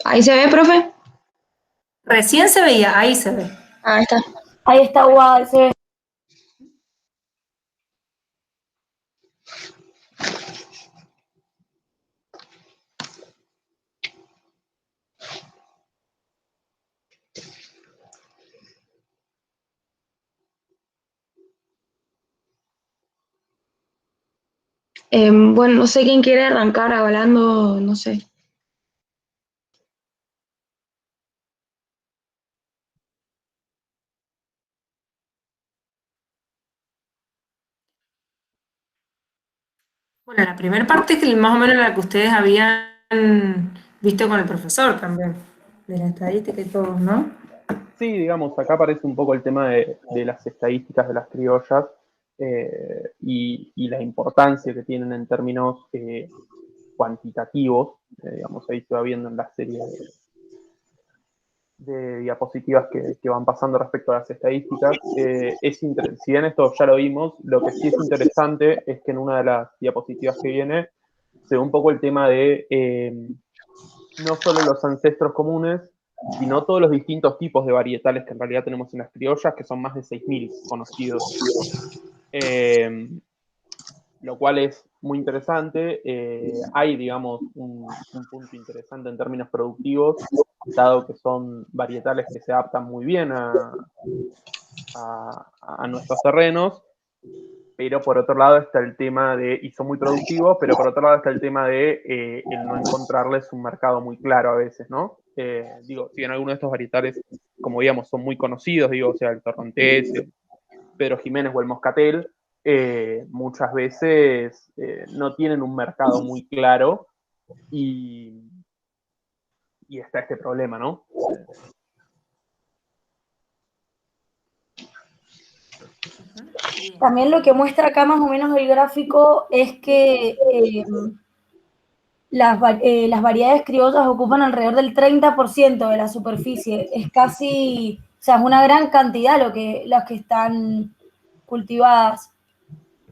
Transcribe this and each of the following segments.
¿Ahí se ve, profe? Recién se veía, ahí se ve. Ahí está. Ahí está, guau, se ve. Bueno, no sé quién quiere arrancar hablando, no sé. Bueno, la primera parte es que más o menos la que ustedes habían visto con el profesor también, de la estadística y todo, ¿no? Sí, digamos, acá aparece un poco el tema de las estadísticas de las criollas y la importancia que tienen en términos cuantitativos. Digamos, ahí se va viendo en la serie de diapositivas que van pasando respecto a las estadísticas. Si bien esto ya lo vimos, lo que sí es interesante es que en una de las diapositivas que viene se ve un poco el tema de no solo los ancestros comunes, sino todos los distintos tipos de varietales que en realidad tenemos en las criollas, que son más de 6.000 conocidos. Lo cual es muy interesante. Hay, digamos, un punto interesante en términos productivos, dado que son varietales que se adaptan muy bien a nuestros terrenos, pero por otro lado está el tema y son muy productivos, pero por otro lado está el tema de el no encontrarles un mercado muy claro a veces, ¿no? Digo, si bien algunos de estos varietales, como digamos, son muy conocidos, digo, o sea, el torrontés, el Pedro Jiménez o el Moscatel, muchas veces no tienen un mercado muy claro y, y está este problema, ¿no? También lo que muestra acá más o menos el gráfico es que las variedades criollas ocupan alrededor del 30% de la superficie. Es casi, o sea, es una gran cantidad las que están cultivadas.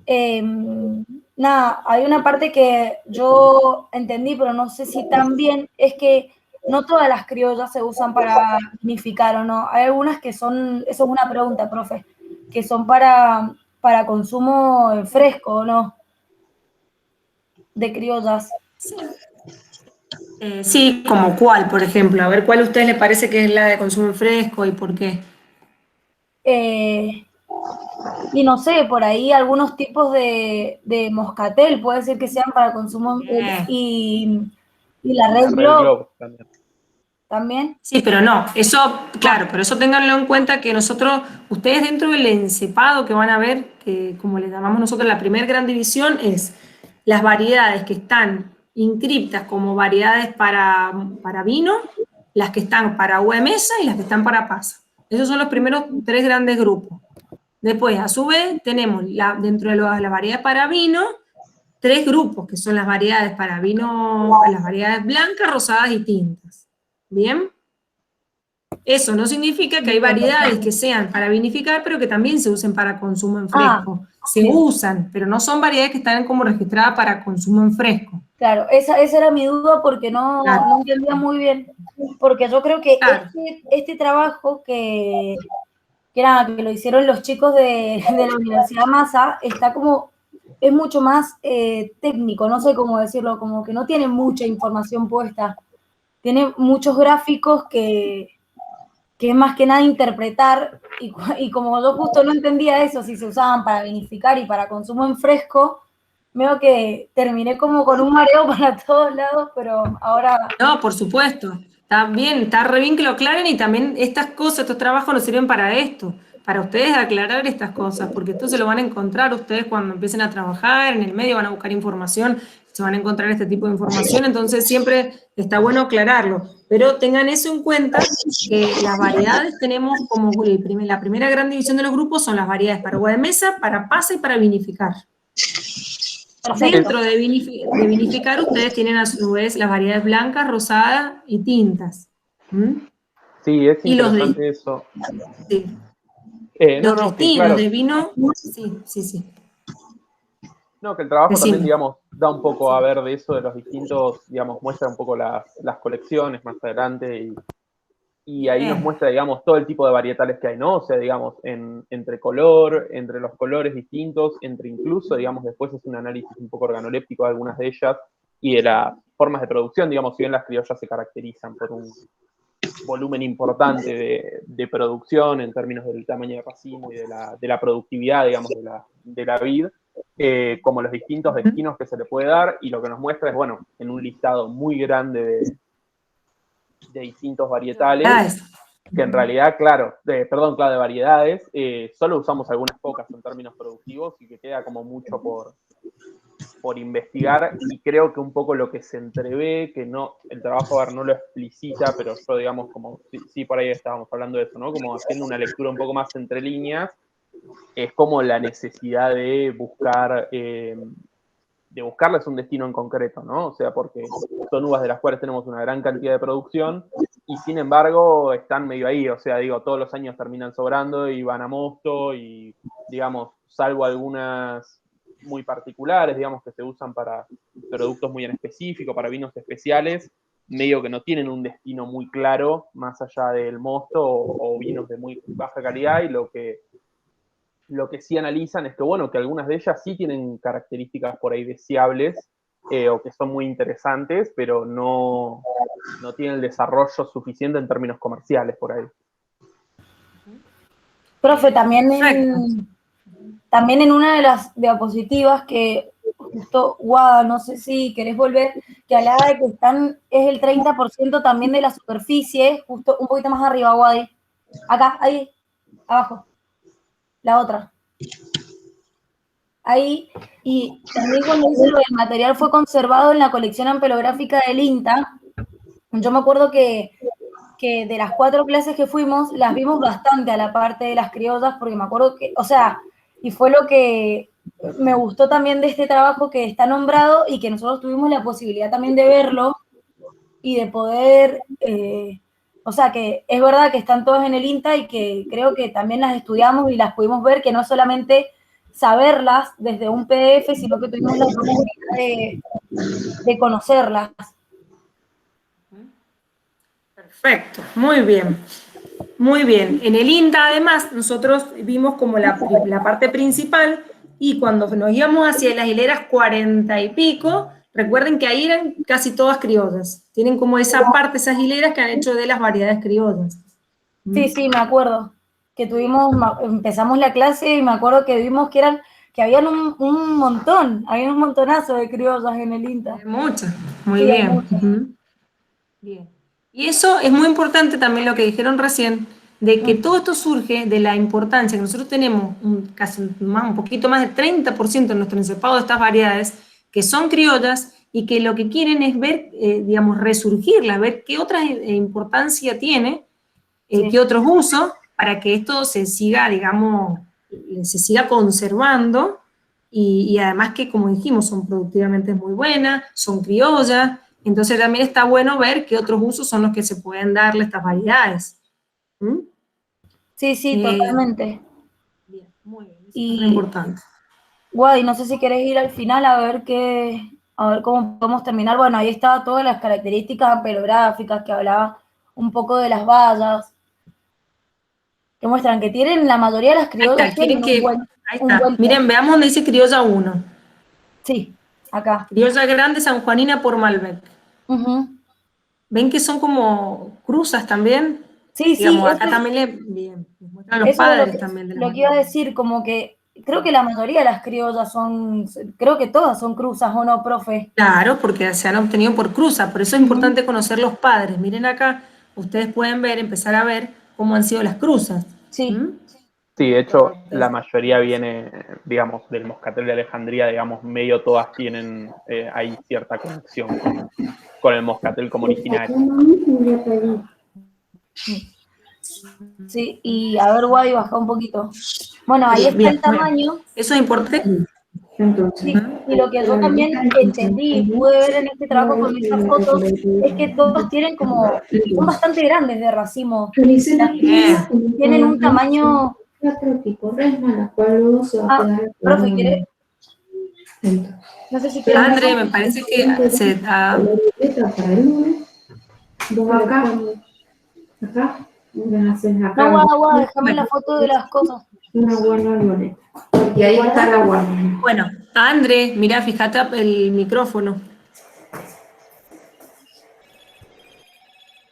Nada, hay una parte que yo entendí, pero no sé si también, es que no todas las criollas se usan para vinificar o no. Hay algunas que son, eso es una pregunta, profe, que son para consumo fresco o no, de criollas. Sí. Sí, como cuál, por ejemplo. A ver, ¿cuál a ustedes les parece que es la de consumo fresco y por qué? Y no sé, por ahí algunos tipos de moscatel puede ser que sean para consumo y la Red La Red Globe Globe también. también. Sí, pero no, eso, claro, pero eso ténganlo en cuenta que nosotros, ustedes dentro del encepado que van a ver, que como le llamamos nosotros la primera gran división, es las variedades que están inscriptas como variedades para vino, las que están para uva de mesa y las que están para pasa. Esos son los primeros tres grandes grupos. Después, a su vez, tenemos dentro de las variedades para vino, tres grupos, que son las variedades para vino, las variedades blancas, rosadas y tintas. ¿Bien? Eso no significa que hay variedades que sean para vinificar, pero que también se usen para consumo en Ah, fresco. Se usan, pero no son variedades que están como registradas para consumo en fresco. claro, esa era mi duda porque Claro, no entendía muy bien, porque yo creo que claro. este trabajo que lo hicieron los chicos de la Universidad Massa está como, es mucho más técnico, no sé cómo decirlo, como que no tiene mucha información puesta, tiene muchos gráficos que es más que nada interpretar, y como yo justo no entendía eso, si se usaban para vinificar y para consumo en fresco, veo que terminé como con un mareo para todos lados, pero ahora... No, por supuesto. Está bien, está re bien que lo aclaren y también estas cosas, estos trabajos nos sirven para esto, para ustedes aclarar estas cosas, porque esto se lo van a encontrar ustedes cuando empiecen a trabajar, en el medio van a buscar información, se van a encontrar este tipo de información, entonces siempre está bueno aclararlo. Pero tengan eso en cuenta, que las variedades tenemos como la primera gran división de los grupos son las variedades para uva de mesa, para pasa y para vinificar. Perfecto. Dentro de vinificar, ustedes tienen a su vez las variedades blancas, rosadas y tintas. ¿Mm? Sí, es Y interesante eso. sí, No, los no, que los claro, de vino, sí, sí, sí. No, que el trabajo Decime. también, digamos, da un poco a ver de eso, de los distintos, digamos, muestra un poco las colecciones más adelante y ahí nos Bien. muestra, digamos, todo el tipo de varietales que hay, ¿no? O sea, digamos, entre color, entre los colores distintos, entre incluso, digamos, después es un análisis un poco organoléptico de algunas de ellas y de las formas de producción, digamos, si bien las criollas se caracterizan por un volumen importante de producción en términos del tamaño de racimo y de la productividad, digamos, de la vid, como los distintos destinos que se le puede dar, y lo que nos muestra es, bueno, en un listado muy grande de distintos varietales, que en realidad, claro, de variedades, solo usamos algunas pocas en términos productivos y que queda como mucho por investigar, y creo que un poco lo que se entrevé, que no, el trabajo a ver no lo explicita, pero yo digamos como, sí, por ahí estábamos hablando de eso, ¿no? Como haciendo una lectura un poco más entre líneas, es como la necesidad de buscarles un destino en concreto, ¿no? O sea, porque son uvas de las cuales tenemos una gran cantidad de producción y sin embargo están medio ahí, o sea, digo, todos los años terminan sobrando y van a mosto y, digamos, salvo algunas muy particulares, digamos, que se usan para productos muy en específico, para vinos especiales, medio que no tienen un destino muy claro, más allá del mosto o vinos de muy baja calidad, y lo que sí analizan es que, bueno, que algunas de ellas sí tienen características por ahí deseables o que son muy interesantes, pero no tienen el desarrollo suficiente en términos comerciales por ahí. Profe, también en una de las diapositivas que justo, no sé si querés volver, que hablaba de que es el 30% también de la superficie, justo un poquito más arriba, Wadi. Acá, ahí, abajo. La otra. Ahí, y también cuando dice lo del material fue conservado en la colección ampelográfica del INTA, yo me acuerdo que de las 4 clases que fuimos, las vimos bastante a la parte de las criollas, porque me acuerdo que, o sea, y fue lo que me gustó también de este trabajo que está nombrado y que nosotros tuvimos la posibilidad también de verlo y de poder, o sea, que es verdad que están todas en el INTA y que creo que también las estudiamos y las pudimos ver, que no solamente saberlas desde un PDF, sino que tuvimos la oportunidad de conocerlas. Perfecto, muy bien. Muy bien. En el INTA, además, nosotros vimos como la parte principal, y cuando nos íbamos hacia las hileras 40 y pico, recuerden que ahí eran casi todas criollas. Tienen como esa parte, esas hileras que han hecho de las variedades criollas. Sí, me acuerdo. Que empezamos la clase y me acuerdo que vimos que habían un montón, había un montonazo de criollas en el INTA. Muchas, muy Sí, bien. Bien. Y eso es muy importante también lo que dijeron recién, de que todo esto surge de la importancia que nosotros tenemos un poquito más del 30% de nuestro encepado de estas variedades, que son criollas y que lo que quieren es ver, digamos, resurgirlas, ver qué otra importancia tiene, qué otros usos, para que esto se siga, digamos, se siga conservando y además que, como dijimos, son productivamente muy buenas, son criollas. Entonces también está bueno ver qué otros usos son los que se pueden darle a estas variedades. ¿Mm? Sí, totalmente. Bien, muy bien, eso Y, es muy importante. Guay, no sé si querés ir al final a ver cómo podemos terminar. Bueno, ahí estaba todas las características ampelográficas que hablaba un poco de las vallas, que muestran que tienen, la mayoría de las criollas tienen ahí está. Miren, veamos donde dice criolla 1. Sí, acá. Criolla grande sanjuanina por Malbec. ¿Ven que son como cruzas también? Sí, digamos, sí. acá también les muestran los eso padres es también. lo que iba a decir, como que creo que la mayoría de las criollas creo que todas son cruzas, ¿o no, profe? Claro, porque se han obtenido por cruza, por eso es importante conocer los padres. Miren acá, ustedes pueden empezar a ver cómo han sido las cruzas. Sí. Sí, de hecho, la mayoría viene, digamos, del Moscatel de Alejandría, digamos, medio todas tienen ahí cierta conexión con el Moscatel como originario. Sí, y a ver, Guay, baja un poquito. Bueno, ahí está el tamaño. Eso es importante. Sí, y lo que yo también entendí y pude ver en este trabajo con estas fotos es que todos tienen son bastante grandes de racimo. Tienen un tamaño. Profe, No sé si quieren... André, me parece que se... Vos acá, me haces No, acá guau, déjame la foto de las cosas. una buena violeta. Y ahí está la guardia. Bueno, André, mira, fíjate el micrófono.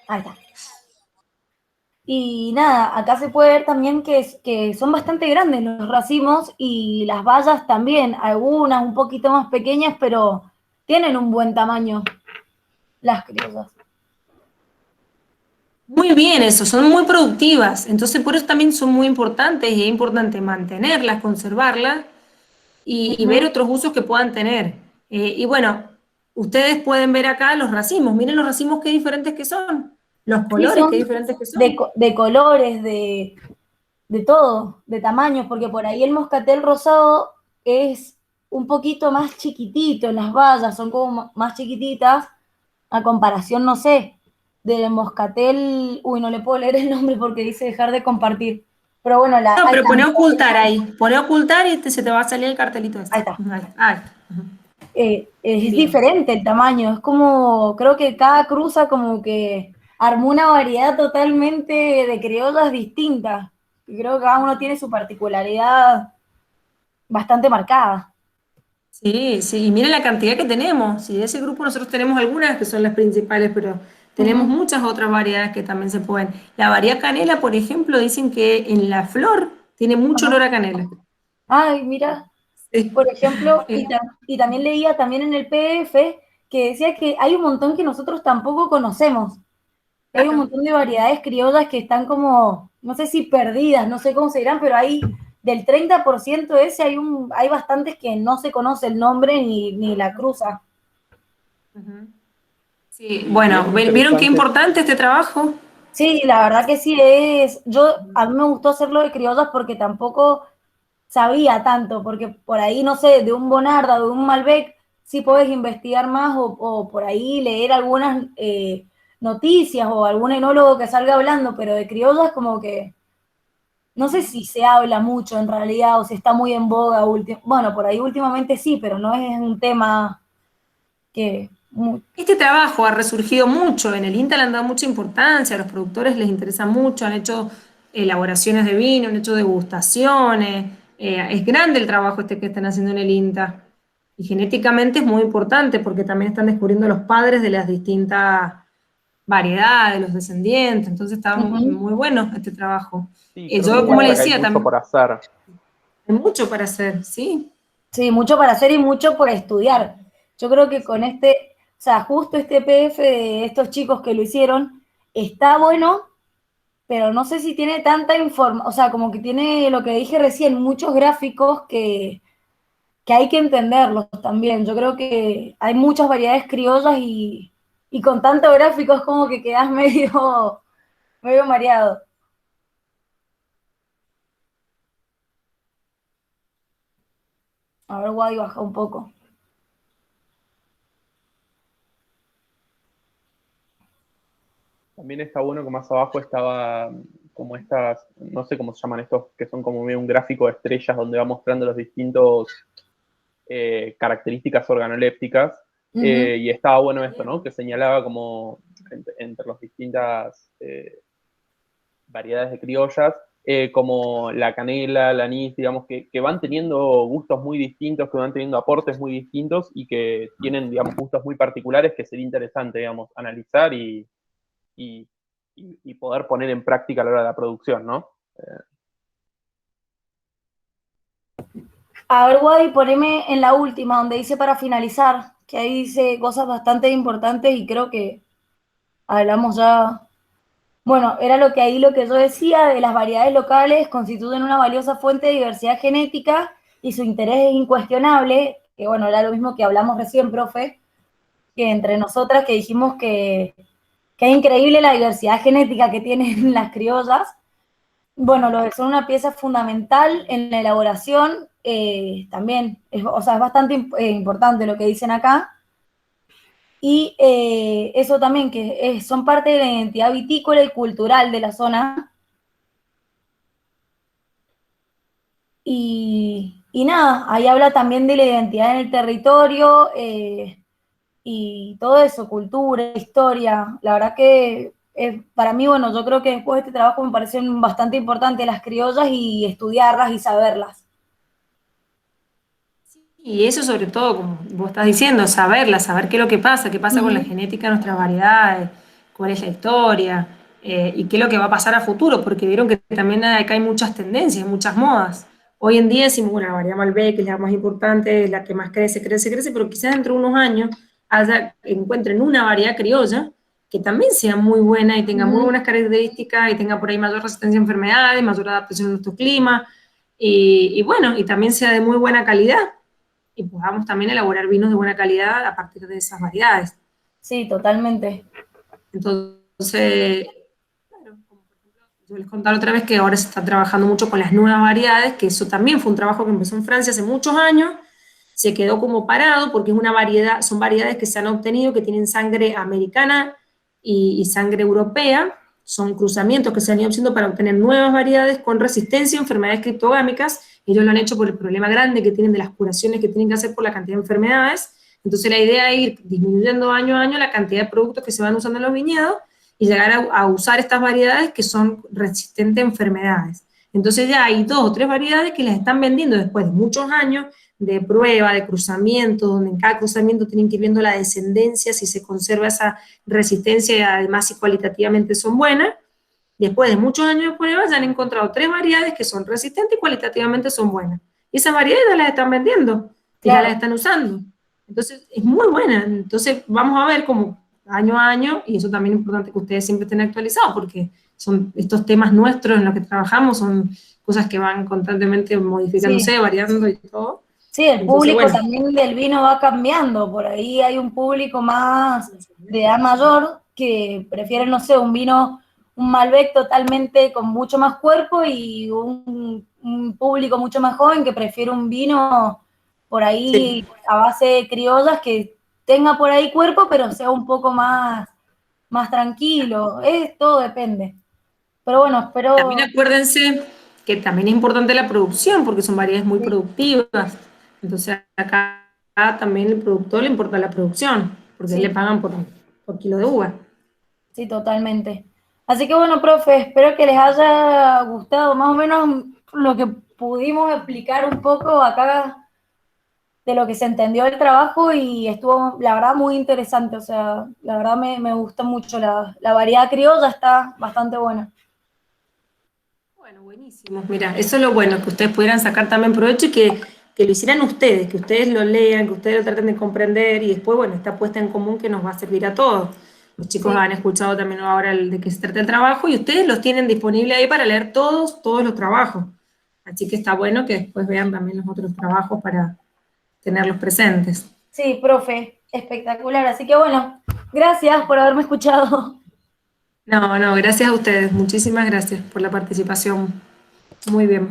Ahí está. Y nada, acá se puede ver también que son bastante grandes los racimos y las bayas también, algunas un poquito más pequeñas, pero tienen un buen tamaño las criollas. Muy bien eso, son muy productivas, entonces por eso también son muy importantes y es importante mantenerlas, conservarlas y ver otros usos que puedan tener. Y bueno, ustedes pueden ver acá los racimos, miren los racimos qué diferentes que son, los Sí, colores son qué diferentes que son. de colores, de todo, de tamaños, porque por ahí el moscatel rosado es un poquito más chiquitito, en las bayas son como más chiquititas, a comparación, no sé, del moscatel, uy, no le puedo leer el nombre porque dice dejar de compartir, pero bueno, No, ahí pero está, pone ocultar ahí, pone ocultar y se te va a salir el cartelito ahí este. está. Ahí. Ujú. Es Bien. diferente el tamaño, es como, creo que cada cruza como que armó una variedad totalmente de criollas distintas, y creo que cada uno tiene su particularidad bastante marcada. Sí, sí, y miren la cantidad que tenemos. Y de ese grupo nosotros tenemos algunas que son las principales, pero tenemos Ujú. muchas otras variedades que también se pueden. La variedad canela, por ejemplo, dicen que en la flor tiene mucho Ajá. olor a canela. Ay, mira, Sí. por ejemplo, Eh, y también leía también en el PDF que decía que hay un montón que nosotros tampoco conocemos. Hay un claro. montón de variedades criollas que están como, no sé si perdidas, no sé cómo se dirán, pero hay del 30% ese hay bastantes que no se conoce el nombre ni la cruza. Ujú. Sí, Y bueno, es ¿vieron qué interesante. importante este trabajo? Sí, la verdad que sí es. A mí me gustó hacerlo de criollas porque tampoco sabía tanto, porque por ahí, no sé, de un Bonarda, de un Malbec, sí puedes investigar más o por ahí leer algunas noticias o algún enólogo que salga hablando, pero de criollas como que no sé si se habla mucho en realidad o si está muy en boga. Bueno, por ahí últimamente sí, pero no es un tema que... Este trabajo ha resurgido mucho, en el INTA le han dado mucha importancia, a los productores les interesa mucho, han hecho elaboraciones de vino, han hecho degustaciones, es grande el trabajo este que están haciendo en el INTA. Y genéticamente es muy importante porque también están descubriendo los padres de las distintas variedades, los descendientes, entonces está Ujú. muy bueno este trabajo. Sí, creo que Yo, como le muestra que hay decía, mucho también por hacer. hay mucho para hacer, ¿sí? Sí, mucho para hacer y mucho por estudiar. Yo creo que con o sea, justo este PF de estos chicos que lo hicieron, está bueno, pero no sé si tiene tanta información, o sea, como que tiene lo que dije recién, muchos gráficos que hay que entenderlos también. Yo creo que hay muchas variedades criollas y con tanto gráfico es como que quedas medio mareado. A ver, Wadi, baja un poco. También está bueno que más abajo estaba como estas, no sé cómo se llaman estos, que son como un gráfico de estrellas donde va mostrando los distintos características organolépticas. Uh -huh. Y estaba bueno esto, ¿no? Que señalaba como entre las distintas variedades de criollas, como la canela, el anís, digamos, que van teniendo gustos muy distintos, que van teniendo aportes muy distintos y que tienen, digamos, gustos muy particulares que sería interesante, digamos, analizar y, y poder poner en práctica a la hora de la producción, ¿no? A ver, Wadi, poneme en la última, donde dice para finalizar, que ahí dice cosas bastante importantes y creo que hablamos ya. Bueno, era lo que yo decía, de las variedades locales constituyen una valiosa fuente de diversidad genética y su interés es incuestionable, que bueno, era lo mismo que hablamos recién, profe, que entre nosotras que dijimos que es increíble la diversidad genética que tienen las criollas. Bueno, son una pieza fundamental en la elaboración, también, o sea, es bastante importante lo que dicen acá. Y eso también, que son parte de la identidad vitícola y cultural de la zona. Y Y nada, ahí habla también de la identidad en el territorio y todo eso, cultura, historia. La verdad que para mí, bueno, yo creo que después de este trabajo me parecen bastante importantes las criollas y estudiarlas y saberlas. Y eso sobre todo, como vos estás diciendo, saberla, saber qué pasa con la Ujú. genética de nuestras variedades, cuál es la historia, y qué es lo que va a pasar a futuro, porque vieron que también acá hay muchas tendencias, muchas modas. Hoy en día decimos, bueno, la variedad Malbec es la más importante, es la que más crece, crece, crece, pero quizás dentro de unos años encuentren una variedad criolla que también sea muy buena y tenga muy Ujú. buenas características y tenga por ahí mayor resistencia a enfermedades, mayor adaptación a nuestro clima, y bueno, y también sea de muy buena calidad y podamos también elaborar vinos de buena calidad a partir de esas variedades. Sí, totalmente. Entonces, claro, como por ejemplo, yo les contaba otra vez que ahora se está trabajando mucho con las nuevas variedades, que eso también fue un trabajo que empezó en Francia hace muchos años, se quedó como parado porque es una variedad, son variedades que se han obtenido que tienen sangre americana y sangre europea, son cruzamientos que se han ido haciendo para obtener nuevas variedades con resistencia a enfermedades criptogámicas. Ellos lo han hecho por el problema grande que tienen de las curaciones que tienen que hacer por la cantidad de enfermedades. Entonces la idea es ir disminuyendo año a año la cantidad de productos que se van usando en los viñedos y llegar a usar estas variedades que son resistentes a enfermedades. Entonces ya hay 2 o 3 variedades que las están vendiendo después de muchos años de prueba, de cruzamiento, donde en cada cruzamiento tienen que ir viendo la descendencia, si se conserva esa resistencia y además si cualitativamente son buenas. Después de muchos años de pruebas ya han encontrado 3 variedades que son resistentes y cualitativamente son buenas. Y esas variedades ya las están vendiendo y ya las Claro. están usando. Entonces es muy buena. Entonces vamos a ver cómo año a año, y eso también es importante que ustedes siempre estén actualizados, porque son estos temas nuestros en los que trabajamos, son cosas que van constantemente Sí. modificándose, variando y todo. Sí, el Entonces, público bueno, también del vino va cambiando. Por ahí hay un público más de edad mayor que prefiere, no sé, un vino, un Malbec totalmente con mucho más cuerpo y un público mucho más joven que prefiere un vino por ahí sí. a base de criollas que tenga por ahí cuerpo, pero sea un poco más tranquilo. Todo depende. Pero bueno, También espero. acuérdense que también es importante la producción, porque son variedades muy Sí, productivas. Entonces acá también el productor le importa la producción, porque a él le sí. pagan por kilo de uva. Sí, totalmente. Así que bueno, profe, espero que les haya gustado más o menos lo que pudimos explicar un poco acá de lo que se entendió del trabajo y estuvo, la verdad, muy interesante. O sea, la verdad me gusta mucho. La variedad criolla está bastante buena. Bueno, buenísimo. Mira, eso es lo bueno, que ustedes pudieran sacar también provecho y que lo hicieran ustedes, que ustedes lo lean, que ustedes lo traten de comprender y después, bueno, esta puesta en común que nos va a servir a todos. Los chicos Sí, han escuchado también ahora de qué se trata el trabajo y ustedes los tienen disponibles ahí para leer todos los trabajos. Así que está bueno que después vean también los otros trabajos para tenerlos presentes. sí, profe, espectacular. Así que bueno, gracias por haberme escuchado. No, no, gracias a ustedes. Muchísimas gracias por la participación. Muy bien.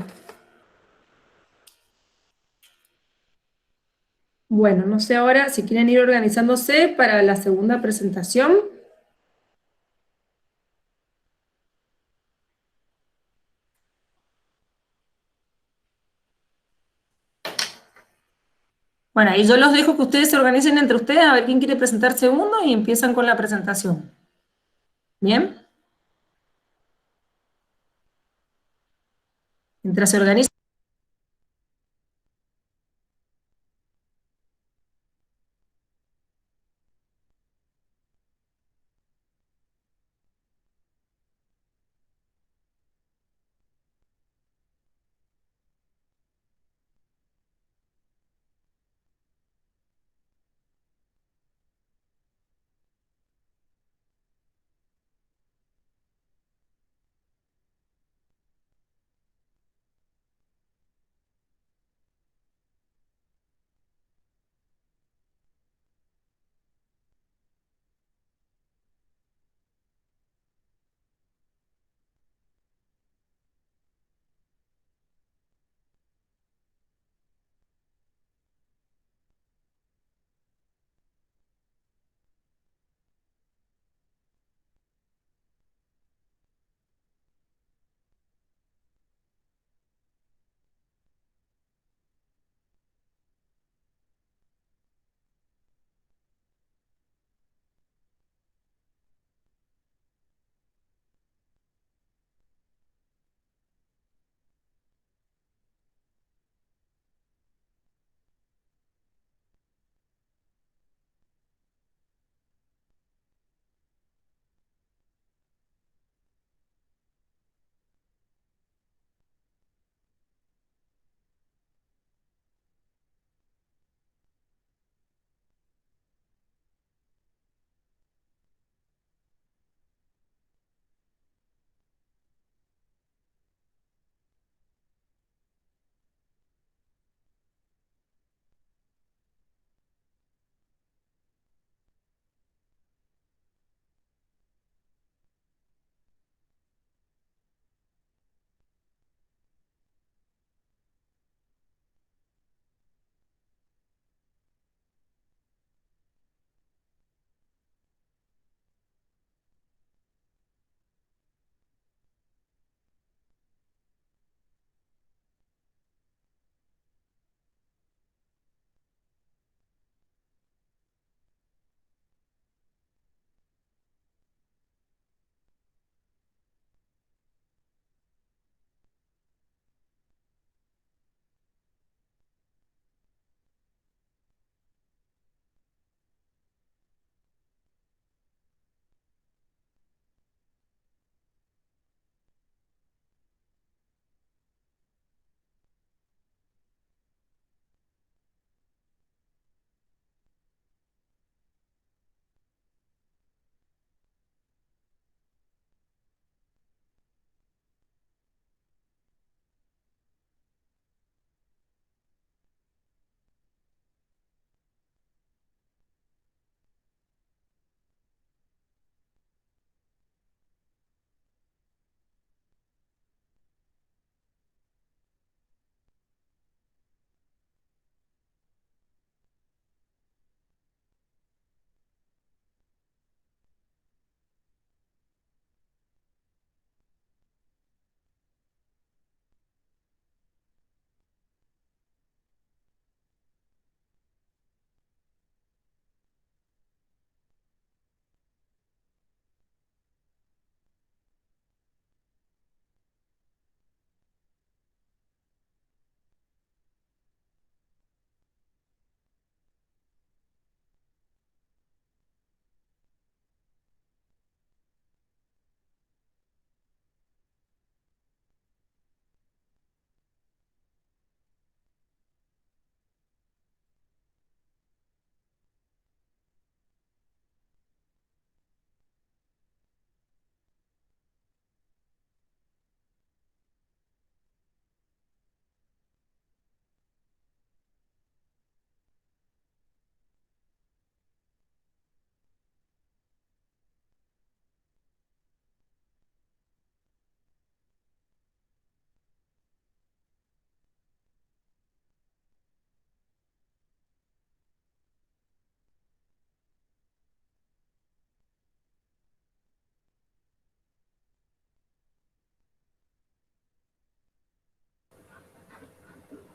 Bueno, no sé ahora si quieren ir organizándose para la segunda presentación. Bueno, ahí yo los dejo que ustedes se organicen entre ustedes a ver quién quiere presentar segundo y empiezan con la presentación. ¿Bien? Mientras se organizan.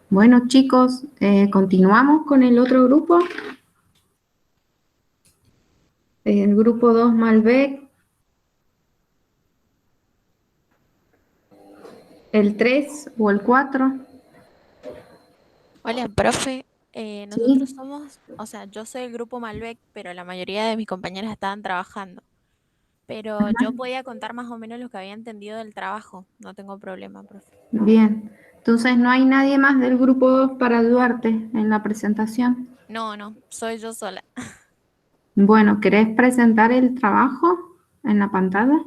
Bueno, chicos, continuamos con el otro grupo. El grupo 2 Malbec. El 3 o el 4. Hola, profe. Nosotros Sí. somos, o sea, yo soy el grupo Malbec, pero la mayoría de mis compañeras estaban trabajando. Pero yo podía contar más o menos lo que había entendido del trabajo. No tengo problema, profe. Bien. Entonces, ¿no hay nadie más del grupo 2 para ayudarte en la presentación? No, no, soy yo sola. Bueno, ¿querés presentar el trabajo en la pantalla?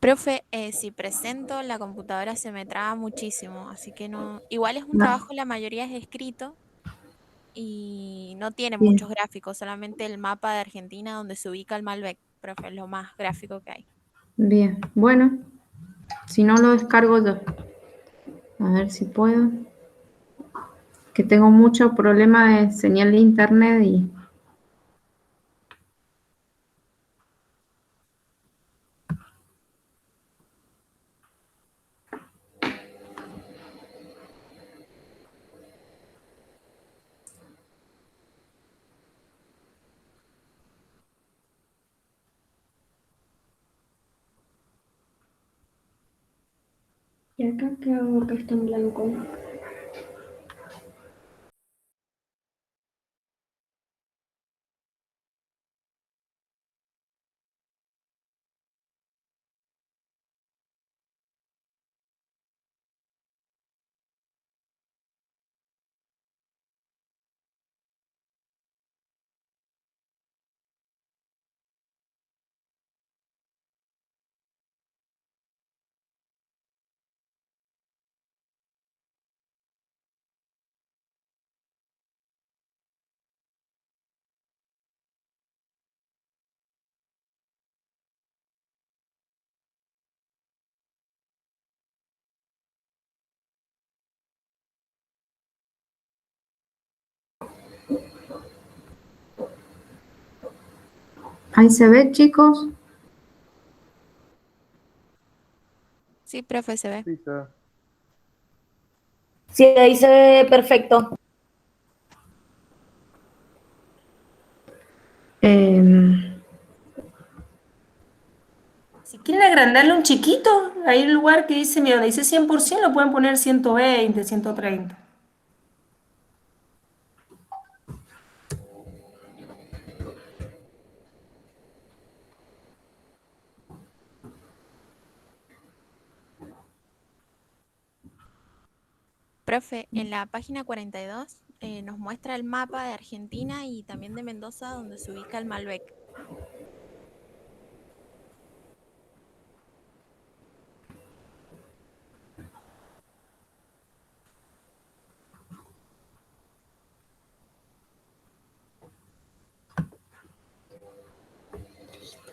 Profe, si presento, la computadora se me traba muchísimo, así que no. Igual es un Va. trabajo, la mayoría es escrito y no tiene Bien. muchos gráficos, solamente el mapa de Argentina donde se ubica el Malbec, profe, es lo más gráfico que hay. Bien. Bueno, si no lo descargo yo. A ver si puedo. Que tengo mucho problema de señal de internet y... ¿Y acá qué hago que está en blanco? Ahí se ve, chicos. Sí, profe, se ve. Sí, sí. Sí, ahí se ve perfecto. Em, Si quieren agrandarle un chiquito, hay un lugar que dice, mira, donde dice 100%, lo pueden poner 120, 130. Profe, en la página 42 nos muestra el mapa de Argentina y también de Mendoza donde se ubica el Malbec.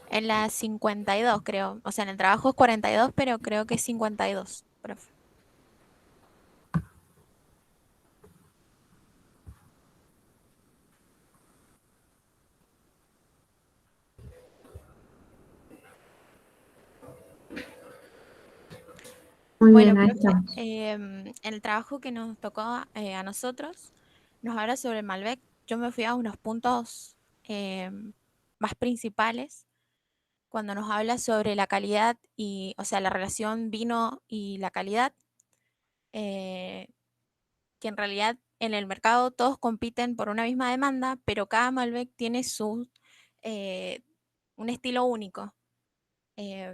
En la 52 creo, o sea, en el trabajo es 42, pero creo que es 52, profe. muy Bueno, bien, ahí profe, estamos. en el trabajo que nos tocó a nosotros, nos habla sobre el Malbec. Yo me fui a unos puntos más principales cuando nos habla sobre la calidad y, o sea, la relación vino y la calidad, eh, que en realidad en el mercado todos compiten por una misma demanda, pero cada Malbec tiene eh, un estilo único.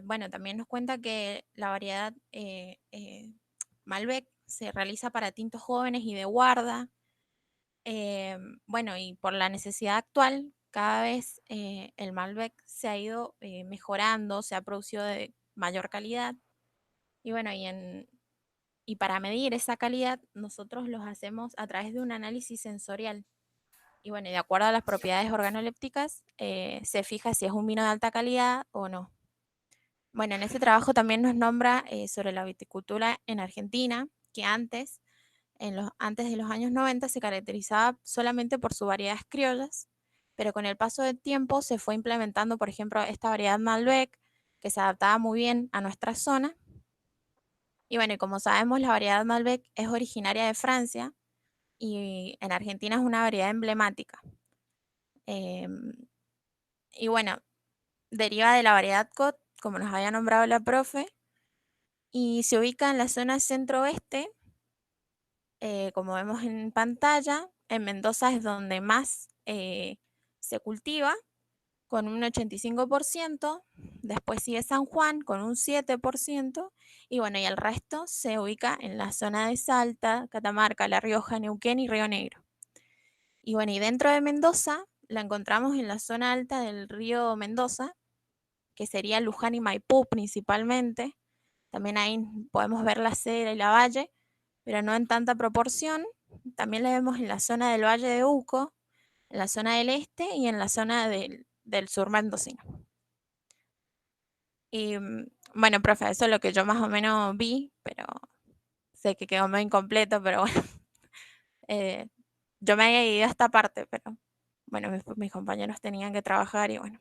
Bueno, también nos cuenta que la variedad Malbec se realiza para tintos jóvenes y de guarda. Bueno, y por la necesidad actual, cada vez el Malbec se ha ido mejorando, se ha producido de mayor calidad. Y bueno, y para medir esa calidad, nosotros los hacemos a través de un análisis sensorial. Y bueno, y de acuerdo a las propiedades organolépticas, se fija si es un vino de alta calidad o no. Bueno, en este trabajo también nos nombra sobre la viticultura en Argentina, que antes de los años 90 se caracterizaba solamente por sus variedades criollas, pero con el paso del tiempo se fue implementando, por ejemplo, esta variedad Malbec, que se adaptaba muy bien a nuestra zona. Y bueno, y como sabemos, la variedad Malbec es originaria de Francia y en Argentina es una variedad emblemática. Em, y bueno, deriva de la variedad Cot, como nos había nombrado la profe, y se ubica en la zona centro-oeste, como vemos en pantalla. En Mendoza es donde más se cultiva, con un 85%, después sigue San Juan con un 7%, y bueno, y el resto se ubica en la zona de Salta, Catamarca, La Rioja, Neuquén y Río Negro. Y bueno, y dentro de Mendoza la encontramos en la zona alta del río Mendoza, que sería Luján y Maipú principalmente. También ahí podemos ver la Cera y la Valle, pero no en tanta proporción. También la vemos en la zona del Valle de Uco, en la zona del este y en la zona del sur mendocino. Y bueno, profe, eso es lo que yo más o menos vi, pero sé que quedó muy incompleto, pero bueno, yo me había ido a esta parte, pero bueno, mis compañeros tenían que trabajar y bueno,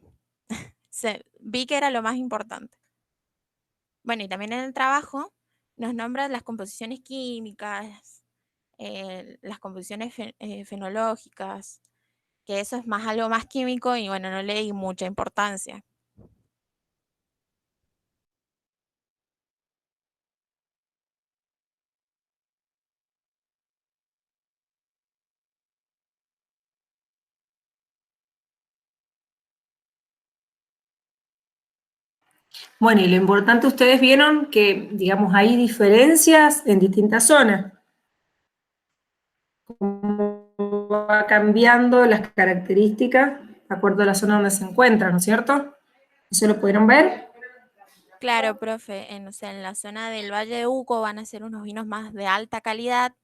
vi que era lo más importante. Bueno, y también en el trabajo nos nombran las composiciones químicas, las composiciones fenológicas, que eso es más algo más químico y bueno, no le di mucha importancia. Bueno, y lo importante, ustedes vieron que, digamos, hay diferencias en distintas zonas. Cómo va cambiando las características de acuerdo a la zona donde se encuentra, ¿no es cierto? ¿Eso lo pudieron ver? Claro, profe, o sea, en la zona del Valle de Uco van a ser unos vinos más de alta calidad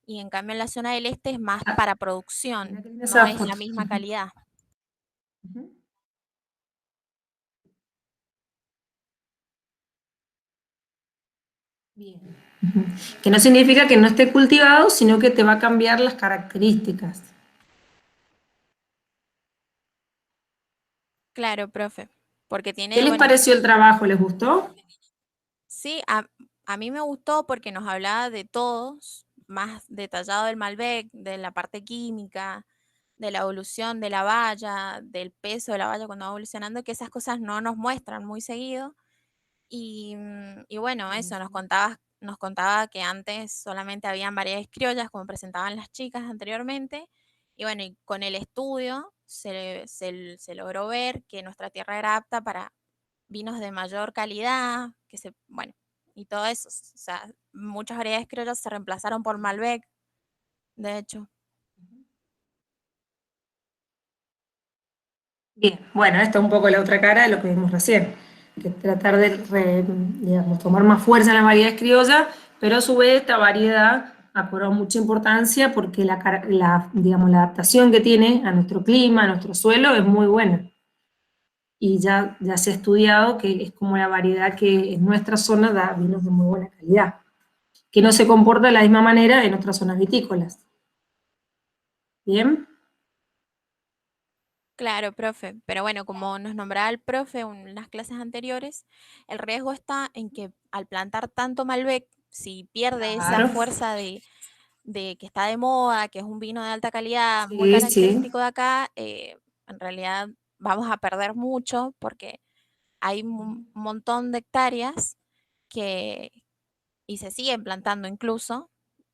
y en cambio en la zona del este es más para producción, no es la misma calidad. Bien. Que no significa que no esté cultivado, sino que te va a cambiar las características. Claro, profe, porque ¿Qué tiene, les bueno, pareció el trabajo? ¿Les gustó? sí, a mí me gustó porque nos hablaba de todos, más detallado del Malbec, de la parte química, de la evolución de la valla, del peso de la valla cuando va evolucionando, que esas cosas no nos muestran muy seguido. Y bueno, eso, nos contaba que antes solamente habían variedades criollas, como presentaban las chicas anteriormente, y bueno, y con el estudio se logró ver que nuestra tierra era apta para vinos de mayor calidad, bueno, y todo eso. O sea, muchas variedades criollas se reemplazaron por Malbec, de hecho. Bien, bueno, esta es un poco la otra cara de lo que vimos recién, que tratar de, digamos, tomar más fuerza en las variedades criollas, pero a su vez esta variedad ha cobrado mucha importancia porque digamos, la adaptación que tiene a nuestro clima, a nuestro suelo, es muy buena. Y ya se ha estudiado que es como la variedad que en nuestra zona da vinos de muy buena calidad, que no se comporta de la misma manera en otras zonas vitícolas. ¿Bien? Claro, profe, pero bueno, como nos nombraba el profe en las clases anteriores, el riesgo está en que al plantar tanto Malbec, si pierde esa Claro. fuerza de que está de moda, que es un vino de alta calidad, muy Sí, sí. característico de acá, en realidad vamos a perder mucho porque hay un montón de hectáreas que, y se siguen plantando incluso,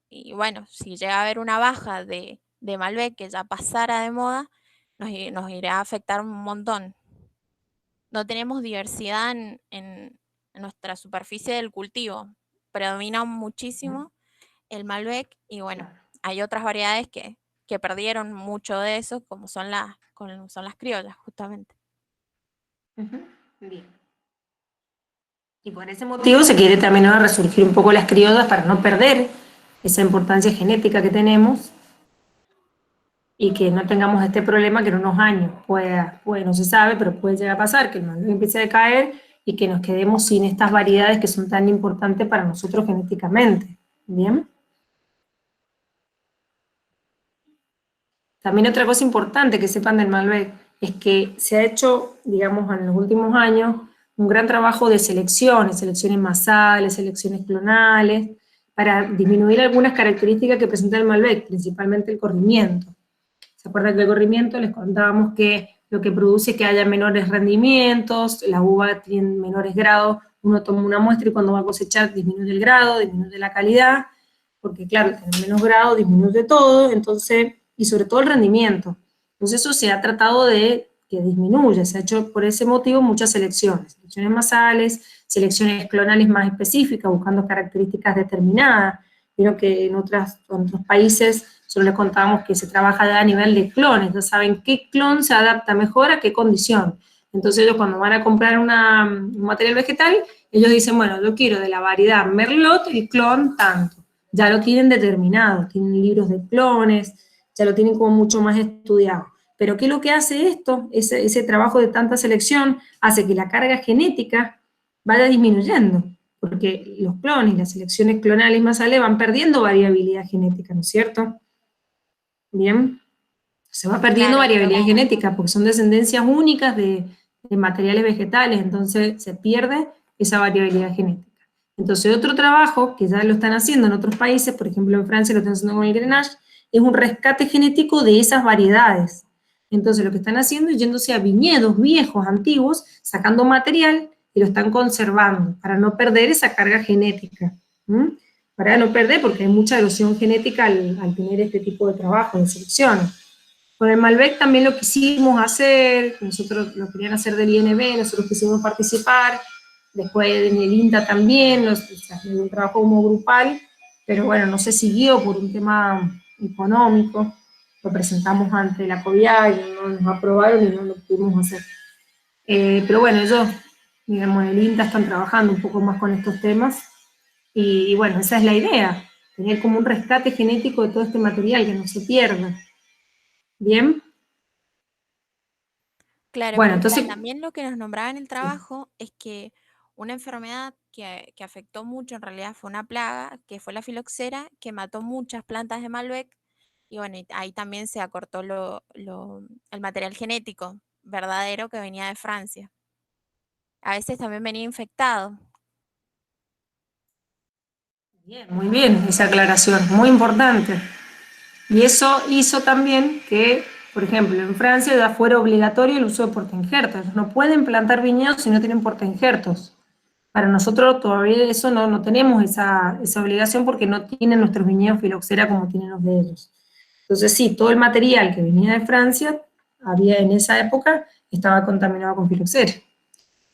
y bueno, si llega a haber una baja de Malbec que ya pasara de moda, nos irá a afectar un montón. No tenemos diversidad en nuestra superficie del cultivo. Predomina muchísimo el Malbec y bueno, hay otras variedades que perdieron mucho de eso, como son las criollas, justamente. Bien. Y por ese motivo se quiere también ahora resurgir un poco las criollas para no perder esa importancia genética que tenemos y que no tengamos este problema que en unos años no se sabe, pero puede llegar a pasar, que el Malbec empiece a decaer y que nos quedemos sin estas variedades que son tan importantes para nosotros genéticamente. ¿Bien? También otra cosa importante que sepan del Malbec es que se ha hecho, digamos, en los últimos años, un gran trabajo de selecciones masales, selecciones clonales, para disminuir algunas características que presenta el Malbec, principalmente el corrimiento. ¿Se acuerdan que el corrimiento les contábamos que lo que produce es que haya menores rendimientos, la uva tiene menores grados, uno toma una muestra y cuando va a cosechar disminuye el grado, disminuye la calidad, porque claro, tener menos grado disminuye todo, entonces, y sobre todo el rendimiento. Entonces eso se ha tratado de que disminuya, se ha hecho por ese motivo muchas selecciones masales, selecciones clonales más específicas, buscando características determinadas. Vieron que en otros países solo les contábamos que se trabaja ya a nivel de clones, ya saben qué clon se adapta mejor a qué condición. Entonces ellos cuando van a comprar un material vegetal, ellos dicen, bueno, yo quiero de la variedad Merlot el clon tanto. Ya lo tienen determinado, tienen libros de clones, ya lo tienen como mucho más estudiado. Pero ¿qué es lo que hace esto? Ese trabajo de tanta selección hace que la carga genética vaya disminuyendo, porque los clones, las selecciones clonales masales van perdiendo variabilidad genética, ¿no es cierto? Bien, se va perdiendo Claro, variabilidad profe. genética porque son descendencias únicas de materiales vegetales, entonces se pierde esa variabilidad genética. Entonces otro trabajo que ya lo están haciendo en otros países, por ejemplo en Francia lo están haciendo con el Grenache, es un rescate genético de esas variedades. Entonces lo que están haciendo es yéndose a viñedos viejos, antiguos, sacando material y lo están conservando para no perder esa carga genética. ¿Mm? Para no perder, porque hay mucha erosión genética al tener este tipo de trabajo de selección. Con el Malbec también lo quisimos hacer, nosotros lo querían hacer del INB, nosotros quisimos participar, después en el INTA también, un trabajo como grupal, pero bueno, no se siguió por un tema económico, lo presentamos ante la COVIA y no nos aprobaron y no lo pudimos hacer. Pero bueno, ellos, digamos, en el INTA están trabajando un poco más con estos temas, y bueno, esa es la idea, tener como un rescate genético de todo este material, que no se pierda. ¿Bien? Claro, Bueno, profe, y entonces, también lo que nos nombraba en el trabajo es que una enfermedad que afectó mucho, en realidad fue una plaga, que fue la filoxera, que mató muchas plantas de Malbec, y bueno, y ahí también se acortó el material genético verdadero que venía de Francia. A veces también venía infectado. bien, muy bien esa aclaración, muy importante. Y eso hizo también que, por ejemplo, en Francia ya fuera obligatorio el uso de portainjertos. No pueden plantar viñedos si no tienen portainjertos. Para nosotros todavía eso no tenemos esa obligación porque no tienen nuestros viñedos filoxera como tienen los de ellos. Entonces sí, todo el material que venía de Francia, había en esa época, estaba contaminado con filoxera.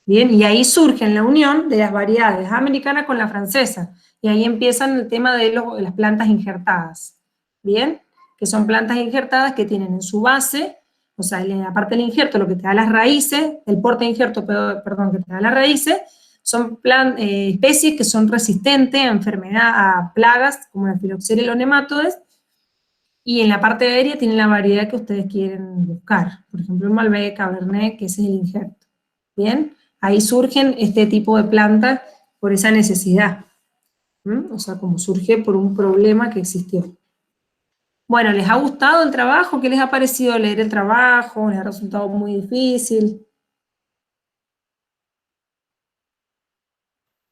Bien, y ahí surge la unión de las variedades americanas con la francesa, y ahí empiezan el tema de las plantas injertadas. Bien, que son plantas injertadas que tienen en su base, o sea, en la parte del injerto, lo que te da las raíces, el porta injerto, perdón, que te da las raíces, son especies que son resistentes a enfermedad, a plagas, como la filoxera y los nematodes, y en la parte aérea tienen la variedad que ustedes quieren buscar. Por ejemplo, el Malbec, Cabernet, que ese es el injerto. Bien, ahí surgen este tipo de plantas por esa necesidad. O sea, como surge por un problema que existió. Bueno, ¿les ha gustado el trabajo? ¿Qué les ha parecido leer el trabajo? ¿Les ha resultado muy difícil?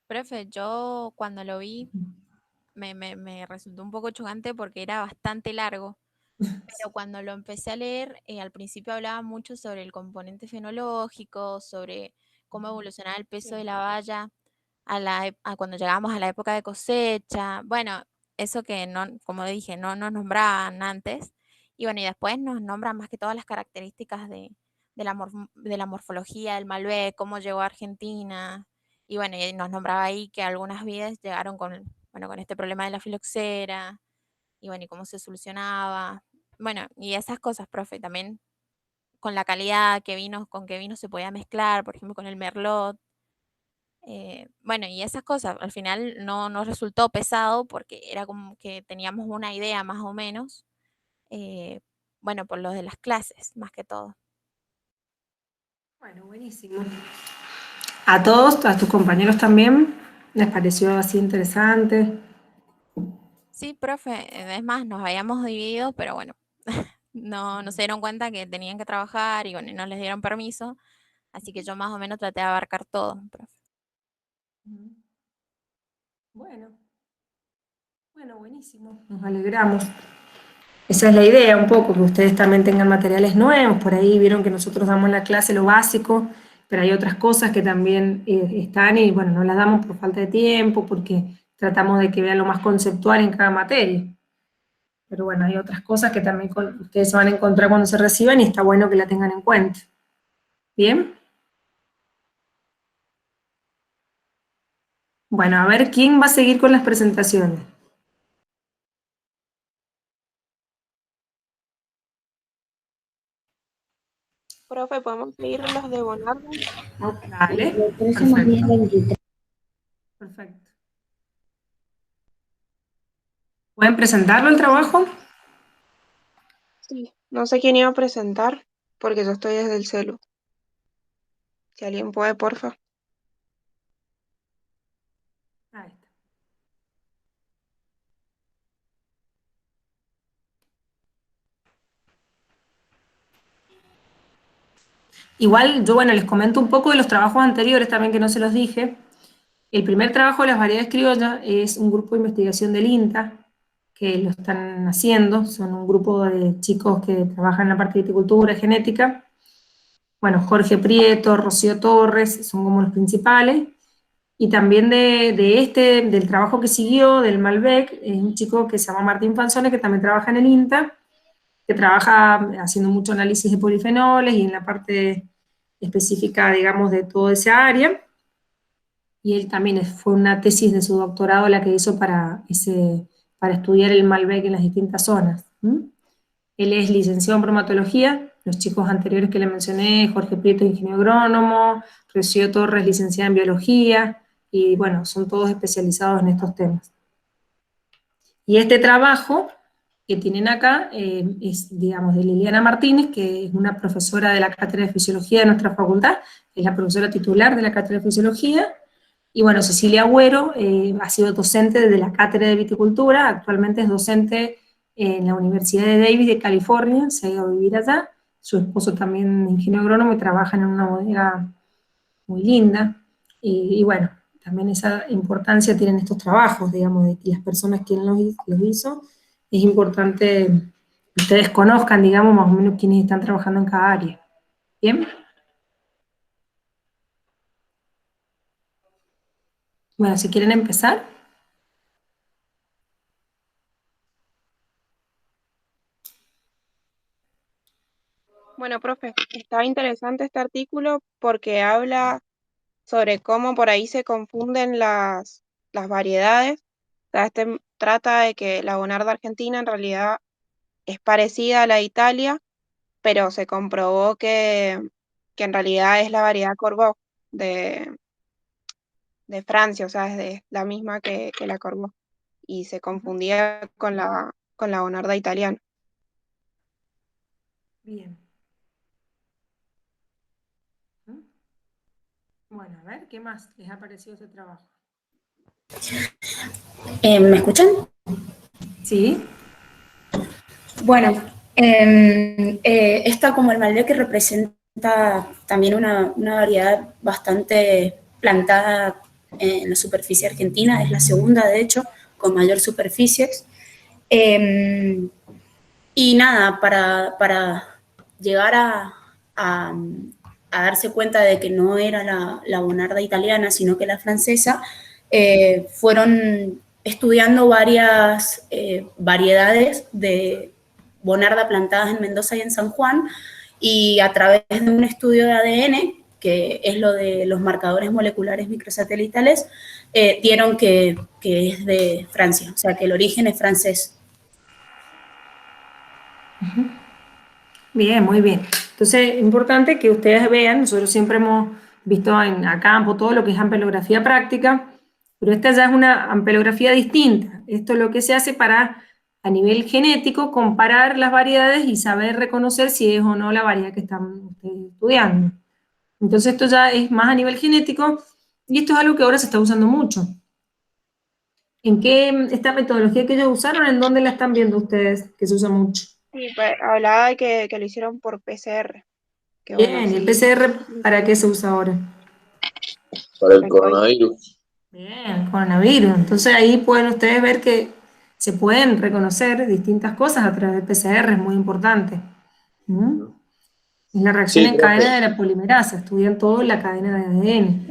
Profe, yo cuando lo vi me resultó un poco chocante porque era bastante largo. Pero cuando lo empecé a leer, al principio hablaba mucho sobre el componente fenológico, sobre cómo evolucionaba el peso de la valla a cuando llegamos a la época de cosecha. Bueno, eso que no, como dije, no nos nombraban antes. Y bueno, y después nos nombran más que todas las características de la morfología del Malbec, cómo llegó a Argentina. Y bueno, y nos nombraba ahí que algunas vides llegaron bueno, con este problema de la filoxera y bueno, y cómo se solucionaba. Bueno, y esas cosas, profe, también con la calidad con qué vino se podía mezclar, por ejemplo, con el Merlot. Bueno, y esas cosas, al final no nos resultó pesado porque era como que teníamos una idea más o menos, eh, bueno, por lo de las clases, más que todo. Bueno, buenísimo. ¿A todos, a tus compañeros también, les pareció así interesante? Sí, profe, es más, nos habíamos dividido, pero bueno, no se dieron cuenta que tenían que trabajar y bueno, y no les dieron permiso. Así que yo más o menos traté de abarcar todo, profe. Bueno, bueno, buenísimo. Nos alegramos. Esa es la idea un poco, que ustedes también tengan materiales nuevos. Por ahí vieron que nosotros damos en la clase lo básico, pero hay otras cosas que también están y bueno, no las damos por falta de tiempo, porque tratamos de que vean lo más conceptual en cada materia. Pero bueno, hay otras cosas que también ustedes se van a encontrar cuando se reciban y está bueno que la tengan en cuenta. ¿Bien? Bueno, a ver quién va a seguir con las presentaciones. Profe, ¿podemos seguir los de Bonardo? Dale, perfecto. Perfecto. ¿Pueden presentarlo el trabajo? Sí, no sé quién iba a presentar, porque yo estoy desde el celu. Si alguien puede, porfa. Ahí está. Igual, yo bueno, les comento un poco de los trabajos anteriores también que no se los dije. El primer trabajo de las variedades criollas es un grupo de investigación del INTA, que lo están haciendo, son un grupo de chicos que trabajan en la parte de viticultura y genética. Bueno, Jorge Prieto, Rocío Torres, son como los principales. Y también del trabajo que siguió, del Malbec, es un chico que se llama Martín Fanzone, que también trabaja en el INTA, que trabaja haciendo mucho análisis de polifenoles y en la parte específica, digamos, de toda esa área. Y él también fue una tesis de su doctorado la que hizo para estudiar el Malbec en las distintas zonas. Él es licenciado en bromatología, los chicos anteriores que le mencioné, Jorge Prieto, ingeniero agrónomo, Rocío Torres, licenciada en biología, y bueno, son todos especializados en estos temas. Y este trabajo que tienen acá es, digamos, de Liliana Martínez, que es una profesora de la Cátedra de Fisiología de nuestra facultad, es la profesora titular de la Cátedra de Fisiología, y bueno, Cecilia Agüero ha sido docente de la Cátedra de Viticultura, actualmente es docente en la Universidad de Davis de California, se ha ido a vivir allá, su esposo también ingeniero agrónomo y trabaja en una bodega muy linda, y bueno, también esa importancia tienen estos trabajos, digamos, de que las personas que los hizo, es importante que ustedes conozcan, digamos, más o menos quiénes están trabajando en cada área. ¿Bien? Bueno, si quieren empezar. Bueno, profe, estaba interesante este artículo porque habla sobre cómo por ahí se confunden las variedades. O sea, trata de que la Bonarda argentina en realidad es parecida a la de Italia, pero se comprobó que en realidad es la variedad Corbeau de Francia, o sea, es la misma que la Corbeau. Y se confundía con la Bonarda italiana. Bien. Bueno, a ver, ¿qué más les ha parecido ese trabajo? ¿Me escuchan? Sí. Bueno, esta como el Malbec que representa también una variedad bastante plantada en la superficie argentina, es la segunda de hecho, con mayor superficies. Y nada, para llegar a darse cuenta de que no era la Bonarda italiana, sino que la francesa, fueron estudiando varias variedades de Bonarda plantadas en Mendoza y en San Juan, y a través de un estudio de ADN, que es lo de los marcadores moleculares microsatelitales, dieron que es de Francia, o sea que el origen es francés. Bien, muy bien. Entonces, importante que ustedes vean, nosotros siempre hemos visto a campo todo lo que es ampelografía práctica, pero esta ya es una ampelografía distinta. Esto es lo que se hace para, a nivel genético, comparar las variedades y saber reconocer si es o no la variedad que están ustedes estudiando. Entonces, esto ya es más a nivel genético y esto es algo que ahora se está usando mucho. ¿En qué esta metodología que ellos usaron, en dónde la están viendo ustedes que se usa mucho? Sí, pues, hablaba de que lo hicieron por PCR. que bueno, Bien, ¿y el sí, PCR para qué se usa ahora? Para el el COVID. coronavirus. Bien, coronavirus. Entonces ahí pueden ustedes ver que se pueden reconocer distintas cosas a través del PCR, es muy importante. ¿Mm? Es la reacción Sí, en profe. cadena de la polimerasa, estudian todo en la cadena de ADN.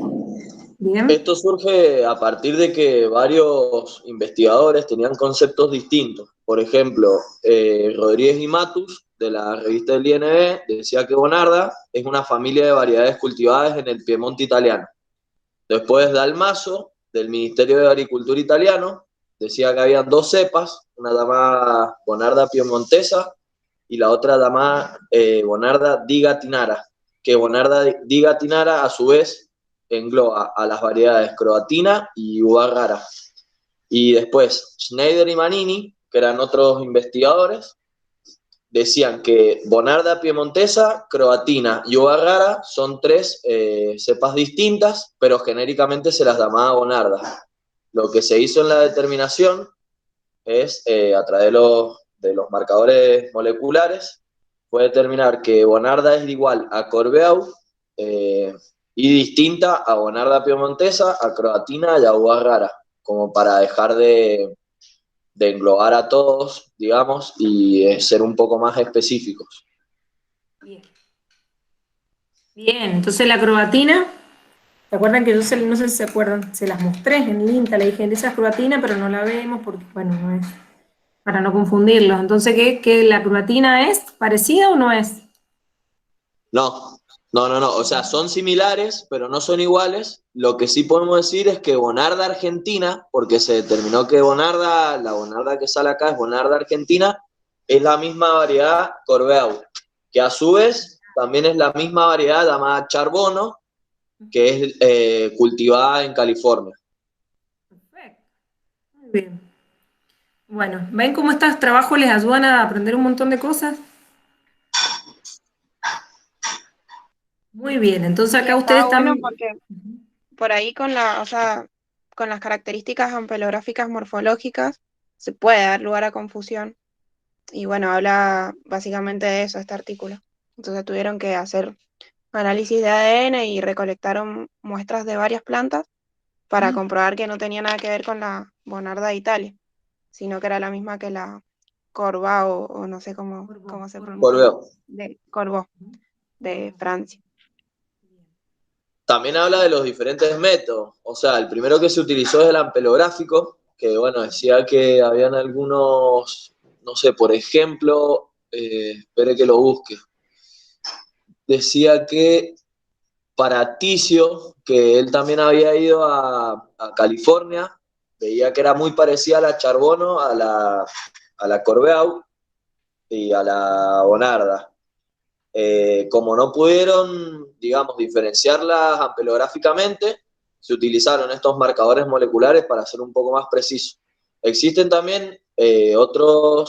Bien, Esto surge a partir de que varios investigadores tenían conceptos distintos. Por ejemplo, Rodríguez y Matus, de la revista del INB, decía que Bonarda es una familia de variedades cultivadas en el Piemonte italiano. Después Dalmaso, del Ministerio de Agricultura italiano, decía que había dos cepas, una llamada Bonarda piemontesa y la otra llamada Bonarda digatinara, que Bonarda digatinara a su vez engloba a las variedades croatina y uva rara. Y después Schneider y Manini, que eran otros investigadores, decían que Bonarda piemontesa, croatina y uva rara son tres cepas distintas, pero genéricamente se las llamaba Bonarda. Lo que se hizo en la determinación es, a través de los marcadores moleculares, fue determinar que Bonarda es igual a Corbeau y distinta a Bonarda piemontesa, a croatina y a uva rara, como para dejar de englobar a todos, digamos, y ser un poco más específicos. bien. Bien, entonces la croatina, ¿se acuerdan que yo no sé si se acuerdan? Se las mostré en el INTA, le dije, esa es croatina, pero no la vemos porque, bueno, no es, para no confundirlos. Entonces, ¿qué la croatina es parecida o no es? No, no. O sea, son similares, pero no son iguales. Lo que sí podemos decir es que Bonarda argentina, porque se determinó que Bonarda, la Bonarda que sale acá es Bonarda argentina, es la misma variedad Corbeau, que a su vez también es la misma variedad llamada Charbono, que es cultivada en California. Perfecto. Muy bien. Bueno, ¿ven cómo estos trabajos les ayudan a aprender un montón de cosas? Muy bien, entonces Y acá ustedes está bueno están... porque por ahí o sea, con las características ampelográficas morfológicas se puede dar lugar a confusión. Y bueno, habla básicamente de eso este artículo. Entonces tuvieron que hacer análisis de ADN y recolectaron muestras de varias plantas para comprobar que no tenía nada que ver con la Bonarda de Italia, sino que era la misma que la Corbeau, o no sé cómo se pronuncia, Corbeau. de Corbeau, de Francia. También habla de los diferentes métodos. O sea, el primero que se utilizó es el ampelográfico, que bueno, decía que habían algunos, no sé, por ejemplo, espere que lo busque. Decía que para Ticio, que él también había ido a California, veía que era muy parecida a la Charbono, a la Corbeau y a la Bonarda. Como no pudieron, digamos, diferenciarlas ampelográficamente, se utilizaron estos marcadores moleculares para ser un poco más precisos. Existen también otro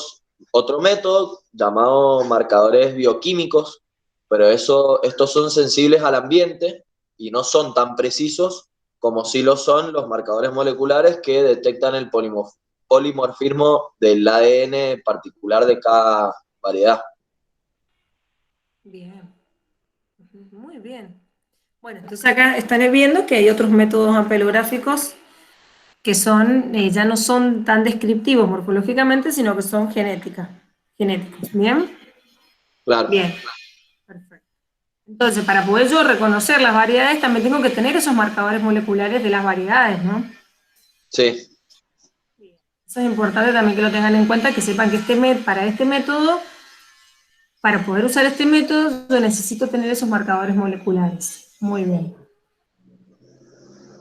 método llamado marcadores bioquímicos, pero estos son sensibles al ambiente y no son tan precisos como sí lo son los marcadores moleculares que detectan el polimorfismo del ADN particular de cada variedad. Bien, muy bien. Bueno, entonces acá están viendo que hay otros métodos ampelográficos que ya no son tan descriptivos morfológicamente, sino que son genéticos. ¿Bien? Claro. Bien, perfecto. Entonces, para poder yo reconocer las variedades, también tengo que tener esos marcadores moleculares de las variedades, ¿no? Sí. Eso es importante también que lo tengan en cuenta, que sepan que para poder usar este método, yo necesito tener esos marcadores moleculares. Muy bien.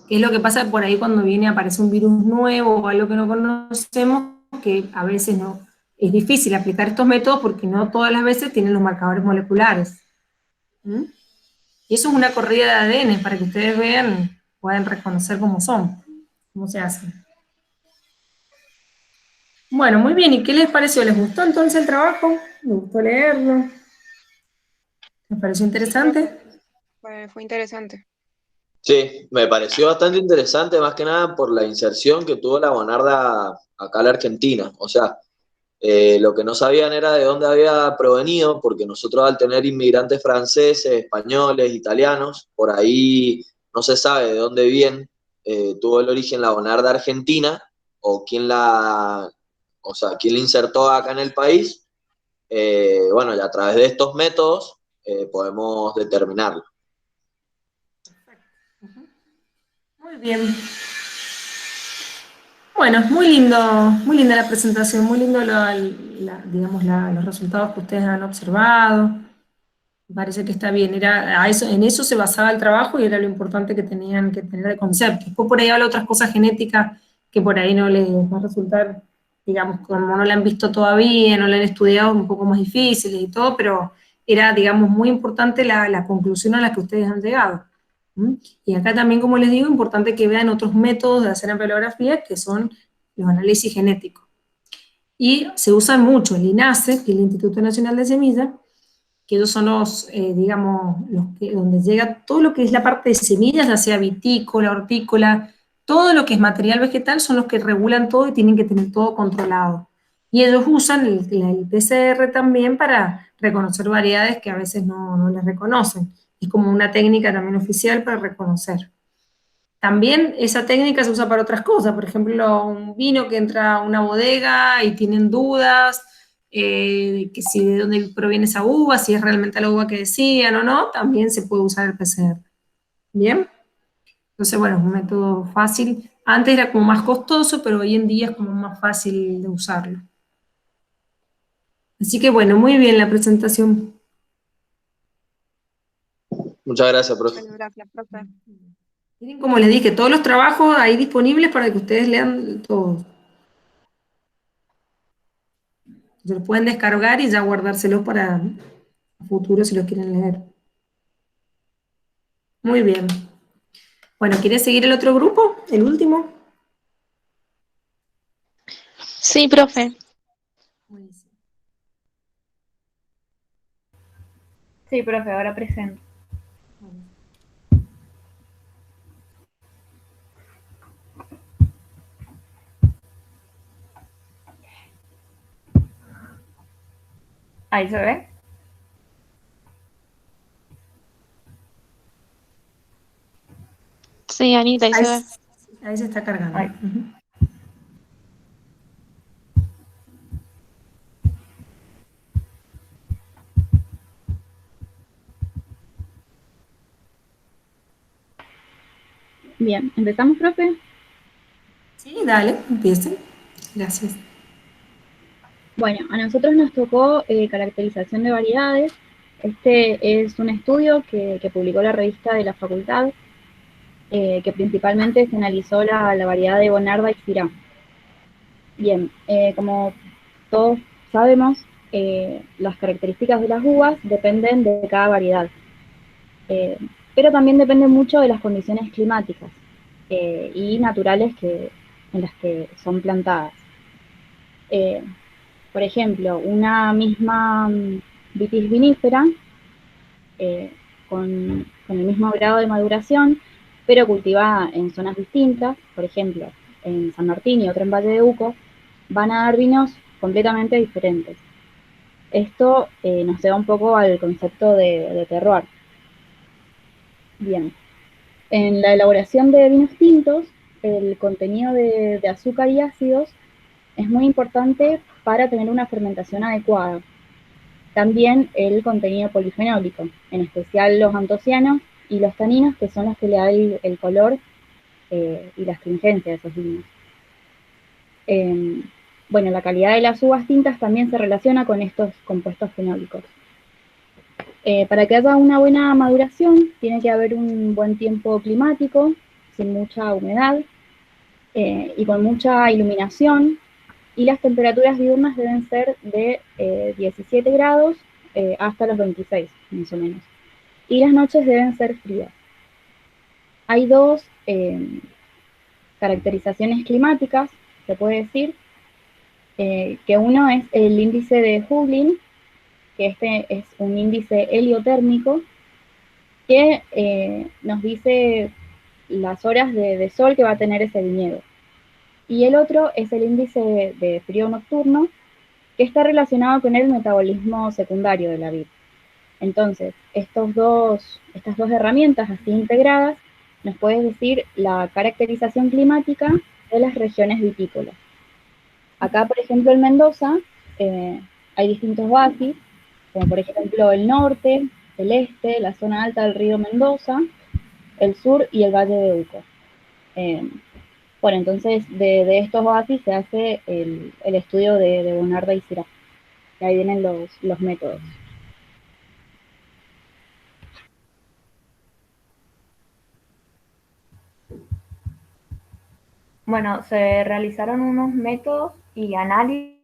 ¿Qué es lo que pasa por ahí cuando aparece un virus nuevo o algo que no conocemos? Que a veces no es difícil aplicar estos métodos porque no todas las veces tienen los marcadores moleculares. ¿Mm? Y eso es una corrida de ADN para que ustedes vean, puedan reconocer cómo se hacen. Bueno, muy bien. ¿Y qué les pareció? ¿Les gustó entonces el trabajo? ¿Les gustó leerlo? ¿Les pareció interesante? Fue interesante. Sí, me pareció bastante interesante, más que nada por la inserción que tuvo la Bonarda acá en la Argentina. O sea, Lo que no sabían era de dónde había provenido, porque nosotros al tener inmigrantes franceses, españoles, italianos, por ahí no se sabe de dónde bien tuvo el origen la bonarda argentina, o quién quién la insertó acá en el país. Bueno, y a través de estos métodos podemos determinarlo. Muy bien. Bueno, muy linda la presentación, muy lindo digamos, los resultados que ustedes han observado. Me parece que está bien. En eso se basaba el trabajo y era lo importante que tenían que tener de concepto. Después por ahí habla otras cosas genéticas que por ahí no les va a resultar, digamos, como no la han visto todavía, no la han estudiado, un poco más difíciles y todo, pero era, digamos, muy importante la conclusión a la que ustedes han llegado. ¿Mm? Y acá también, como les digo, importante que vean otros métodos de hacer empleografía, que son los análisis genéticos. Y se usan mucho el INASE, que es el Instituto Nacional de Semillas, que ellos son los, digamos, donde llega todo lo que es la parte de semillas, ya sea vitícola, hortícola, todo lo que es material vegetal son los que regulan todo y tienen que tener todo controlado. Y ellos usan el PCR también para reconocer variedades que a veces no les reconocen. Es como una técnica también oficial para reconocer. También esa técnica se usa para otras cosas, por ejemplo, un vino que entra a una bodega y tienen dudas, que si de dónde proviene esa uva, si es realmente la uva que decían o no, también se puede usar el PCR. ¿Bien? Entonces, bueno, es un método fácil. Antes era como más costoso, pero hoy en día es como más fácil de usarlo. Así que bueno, muy bien la presentación. Muchas gracias, profe. Bueno, gracias, profe. Miren, como les dije, todos los trabajos ahí disponibles para que ustedes lean todos. Se los pueden descargar y ya guardárselos para futuro si los quieren leer. Muy bien. Bueno, ¿quiere seguir el otro grupo? ¿El último? Sí, profe. Buenísimo. Sí, profe, ahora presento. Ahí se ve. Sí, Anita, ahí se ve. Ahí se está cargando. Ahí. Ujú. Bien, ¿empezamos, profe? Sí, dale, empiecen. Gracias. Bueno, a nosotros nos tocó caracterización de variedades. Este es un estudio que publicó la revista de la facultad, que principalmente se analizó la variedad de Bonarda y Syrah. Bien, como todos sabemos, las características de las uvas dependen de cada variedad, pero también depende mucho de las condiciones climáticas y naturales en las que son plantadas. Por ejemplo, una misma vitis vinífera con el mismo grado de maduración, pero cultivada en zonas distintas, por ejemplo, en San Martín y otra en Valle de Uco, van a dar vinos completamente diferentes. Esto nos lleva un poco al concepto de terroir. Bien, en la elaboración de vinos tintos, el contenido de azúcar y ácidos es muy importante para tener una fermentación adecuada. También el contenido polifenólico, en especial los antocianos y los taninos, que son los que le dan el color y la astringencia de esos vinos. Bueno, la calidad de las uvas tintas también se relaciona con estos compuestos fenólicos. Para que haya una buena maduración, tiene que haber un buen tiempo climático, sin mucha humedad y con mucha iluminación, y las temperaturas diurnas deben ser de 17 grados hasta los 26, más o menos. Y las noches deben ser frías. Hay dos caracterizaciones climáticas, se puede decir, que uno es el índice de Hughlin, que este es un índice heliotérmico, que nos dice las horas de sol que va a tener ese viñedo. Y el otro es el índice de frío nocturno, que está relacionado con el metabolismo secundario de la vid. Entonces, estas dos herramientas así integradas nos pueden decir la caracterización climática de las regiones vitícolas. Acá, por ejemplo, en Mendoza hay distintos oasis, como por ejemplo el norte, el este, la zona alta del río Mendoza, el sur y el valle de Uco. Bueno, entonces de estos oasis se hace el estudio de Bonarda y Syrah. Y ahí vienen los métodos. Bueno, se realizaron unos métodos y análisis.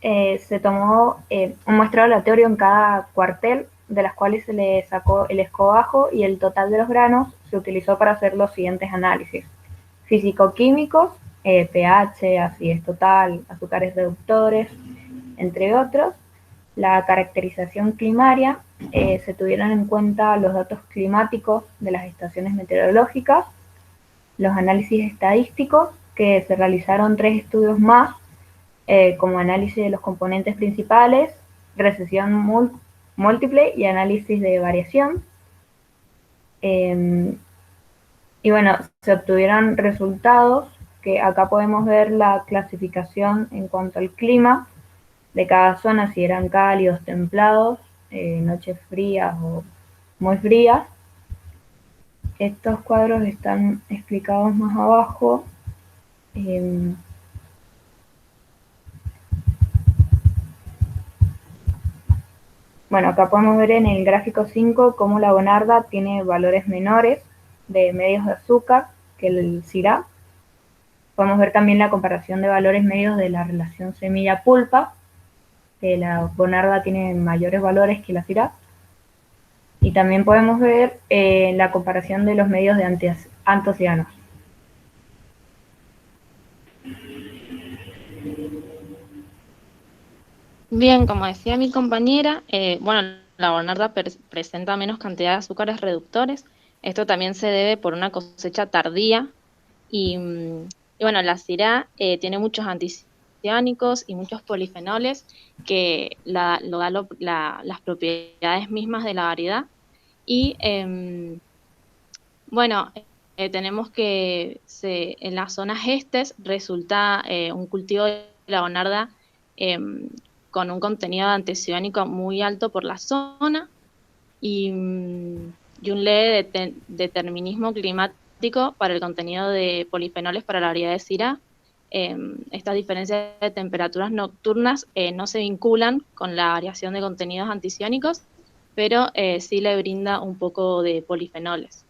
Se tomó un muestreo aleatorio en cada cuartel, de las cuales se le sacó el escobajo y el total de los granos se utilizó para hacer los siguientes análisis: físico-químicos, pH, acidez total, azúcares reductores, entre otros. La caracterización climaria, se tuvieron en cuenta los datos climáticos de las estaciones meteorológicas, los análisis estadísticos, que se realizaron 3 estudios más, como análisis de los componentes principales, recesión múltiple y análisis de variación. Y bueno, se obtuvieron resultados que acá podemos ver la clasificación en cuanto al clima de cada zona, si eran cálidos, templados, noches frías o muy frías. Estos cuadros están explicados más abajo. Bueno, acá podemos ver en el gráfico 5 cómo la Bonarda tiene valores menores de medios de azúcar que el Syrah. Podemos ver también la comparación de valores medios de la relación semilla-pulpa, que la Bonarda tiene mayores valores que la Syrah. Y también podemos ver la comparación de los medios de antocianos. Bien, como decía mi compañera, bueno, la Bonarda presenta menos cantidad de azúcares reductores. Esto también se debe por una cosecha tardía. Y bueno, la Syrah tiene muchos antociánicos y muchos polifenoles que las propiedades mismas de la variedad. Y bueno, tenemos que en las zonas estes resulta un cultivo de la Bonarda con un contenido de antociánico muy alto por la zona y un leve determinismo climático para el contenido de polifenoles para la variedad de Syrah. Estas diferencias de temperaturas nocturnas no se vinculan con la variación de contenidos antociánicos, pero sí le brinda un poco de polifenoles.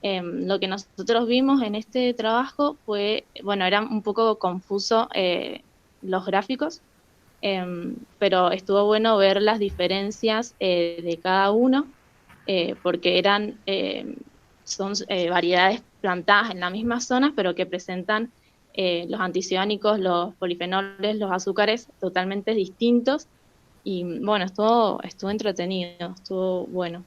Lo que nosotros vimos en este trabajo fue, bueno, era un poco confuso los gráficos, pero estuvo bueno ver las diferencias de cada uno, porque son variedades plantadas en la misma zona, pero que presentan los antociánicos, los polifenoles, los azúcares totalmente distintos. Y bueno, estuvo entretenido, estuvo bueno.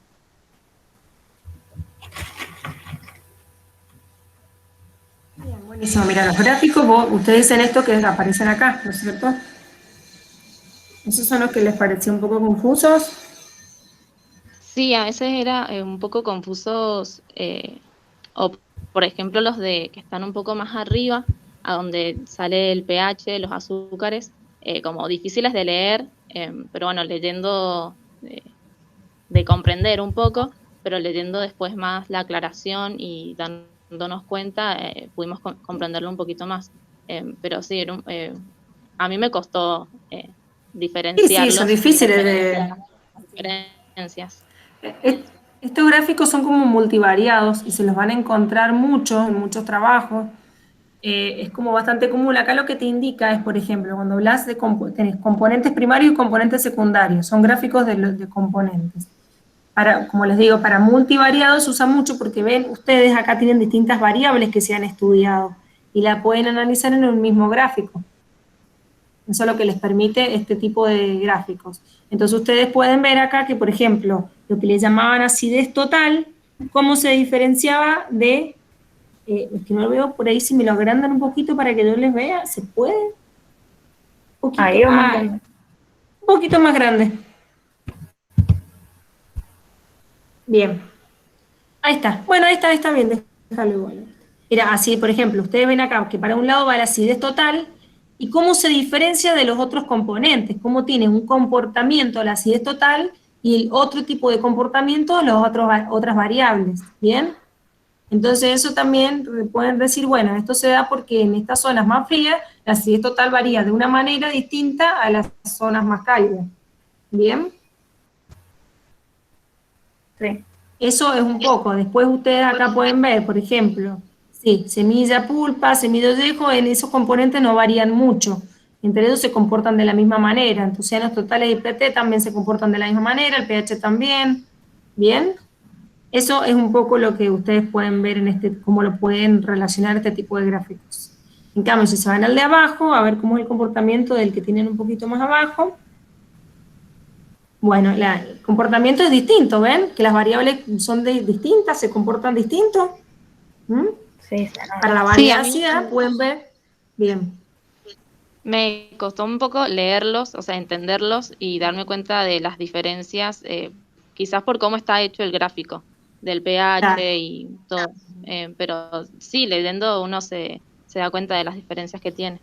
Bien, buenísimo. Mira, los gráficos, ustedes en esto que aparecen acá, ¿no es cierto? ¿Esos son los que les pareció un poco confusos? Sí, a veces era un poco confusos, o por ejemplo los que están un poco más arriba, a donde sale el pH, los azúcares, como difíciles de leer, pero bueno, leyendo, de comprender un poco, pero leyendo después más la aclaración y dándonos cuenta, pudimos comprenderlo un poquito más. Pero sí, a mí me costó diferenciarlos. Sí, son difíciles de... Diferencias. Estos gráficos son como multivariados y se los van a encontrar muchos en muchos trabajos. Es como bastante común. Acá lo que te indica es, por ejemplo, cuando hablas de tenés componentes primarios y componentes secundarios, son gráficos de componentes. Como les digo, para multivariados se usa mucho porque ven, ustedes acá tienen distintas variables que se han estudiado y la pueden analizar en un mismo gráfico. Eso es lo que les permite este tipo de gráficos. Entonces ustedes pueden ver acá que, por ejemplo, lo que le llamaban acidez total, cómo se diferenciaba de, es que no lo veo por ahí, si me lo agrandan un poquito para que yo les vea, ¿se puede? Poquito, Ahí vamos a entender. un poquito más grande. Bien. Ahí está. Bueno, ahí está bien, déjalo igual. Mira, así, por ejemplo, ustedes ven acá que para un lado va la acidez total y cómo se diferencia de los otros componentes, cómo tiene un comportamiento la acidez total y el otro tipo de comportamiento las otras variables, ¿bien? Entonces eso también pueden decir, bueno, esto se da porque en estas zonas más frías la acidez total varía de una manera distinta a las zonas más cálidas, ¿bien? Sí. Eso es un poco. Después ustedes acá pueden ver, por ejemplo, sí, semilla, pulpa, semilla, ollejo, en esos componentes no varían mucho. Entre ellos se comportan de la misma manera. Antocianos totales y PT también se comportan de la misma manera, el pH también. ¿Bien? Eso es un poco lo que ustedes pueden ver en cómo lo pueden relacionar este tipo de gráficos. En cambio, si se van al de abajo, a ver cómo es el comportamiento del que tienen un poquito más abajo. Bueno, el comportamiento es distinto, ¿ven? Que las variables son distintas, se comportan distintos. ¿Mm? Sí, Para la Sí, a variedad mí ácida pueden ver, bien. me costó un poco leerlos, o sea, entenderlos y darme cuenta de las diferencias, quizás por cómo está hecho el gráfico del pH Claro. y todo. Pero sí, leyendo uno se da cuenta de las diferencias que tiene.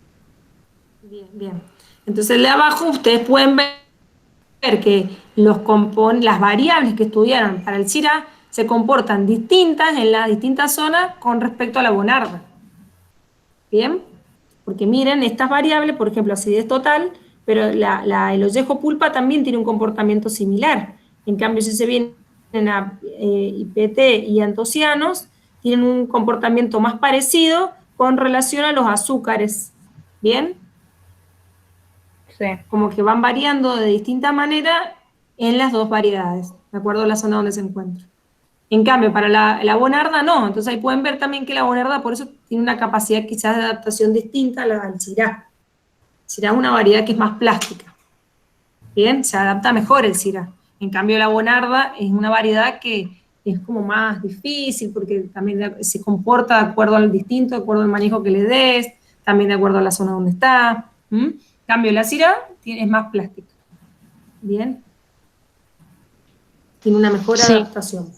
Bien, bien. Entonces, el de abajo ustedes pueden ver que las variables que estudiaron para el CIRA se comportan distintas en las distintas zonas con respecto a la bonarda. ¿Bien? Porque miren, estas variables, por ejemplo, acidez total, pero el ollejo pulpa también tiene un comportamiento similar. En cambio, si se vienen a IPT y antocianos, tienen un comportamiento más parecido con relación a los azúcares. ¿Bien? Sí. Como que van variando de distinta manera en las dos variedades, de acuerdo a la zona donde se encuentran. En cambio, para la bonarda no, entonces ahí pueden ver también que la bonarda por eso tiene una capacidad quizás de adaptación distinta a la del Syrah. Syrah es una variedad que es más plástica, ¿bien? Se adapta mejor el Syrah. En cambio, la bonarda es una variedad que es como más difícil porque también se comporta de acuerdo al distinto, de acuerdo al manejo que le des, también de acuerdo a la zona donde está. En cambio, la Syrah es más plástica, ¿bien? Tiene una mejor Sí. adaptación.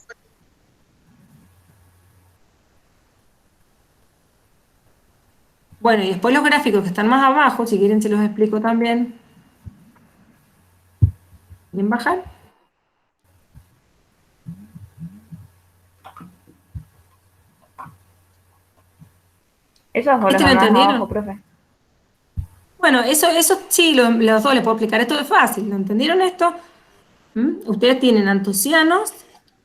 Bueno, y después los gráficos que están más abajo, si quieren se los explico también. ¿Quieren bajar? Esos dos los ¿Lo más entendieron? abajo, profe. Bueno, eso sí, los dos les puedo explicar. Esto es fácil, ¿lo entendieron esto? Ustedes tienen antocianos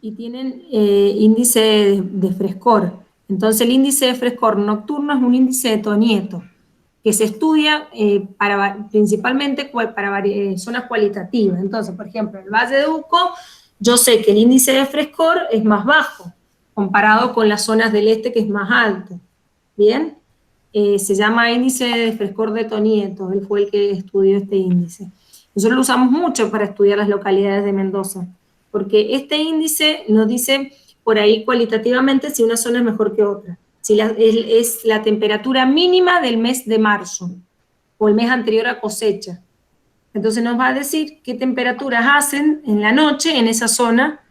y tienen índice de frescor. Entonces el índice de frescor nocturno es un índice de Tonieto, que se estudia principalmente para zonas cualitativas. Entonces, por ejemplo, en el Valle de Uco, yo sé que el índice de frescor es más bajo, comparado con las zonas del este, que es más alto. ¿Bien? Se llama índice de frescor de Tonieto, él fue el que estudió este índice. Nosotros lo usamos mucho para estudiar las localidades de Mendoza, porque este índice nos dice por ahí cualitativamente si una zona es mejor que otra. Si es la temperatura mínima del mes de marzo o el mes anterior a cosecha. Entonces nos va a decir qué temperaturas hacen en la noche en esa zona.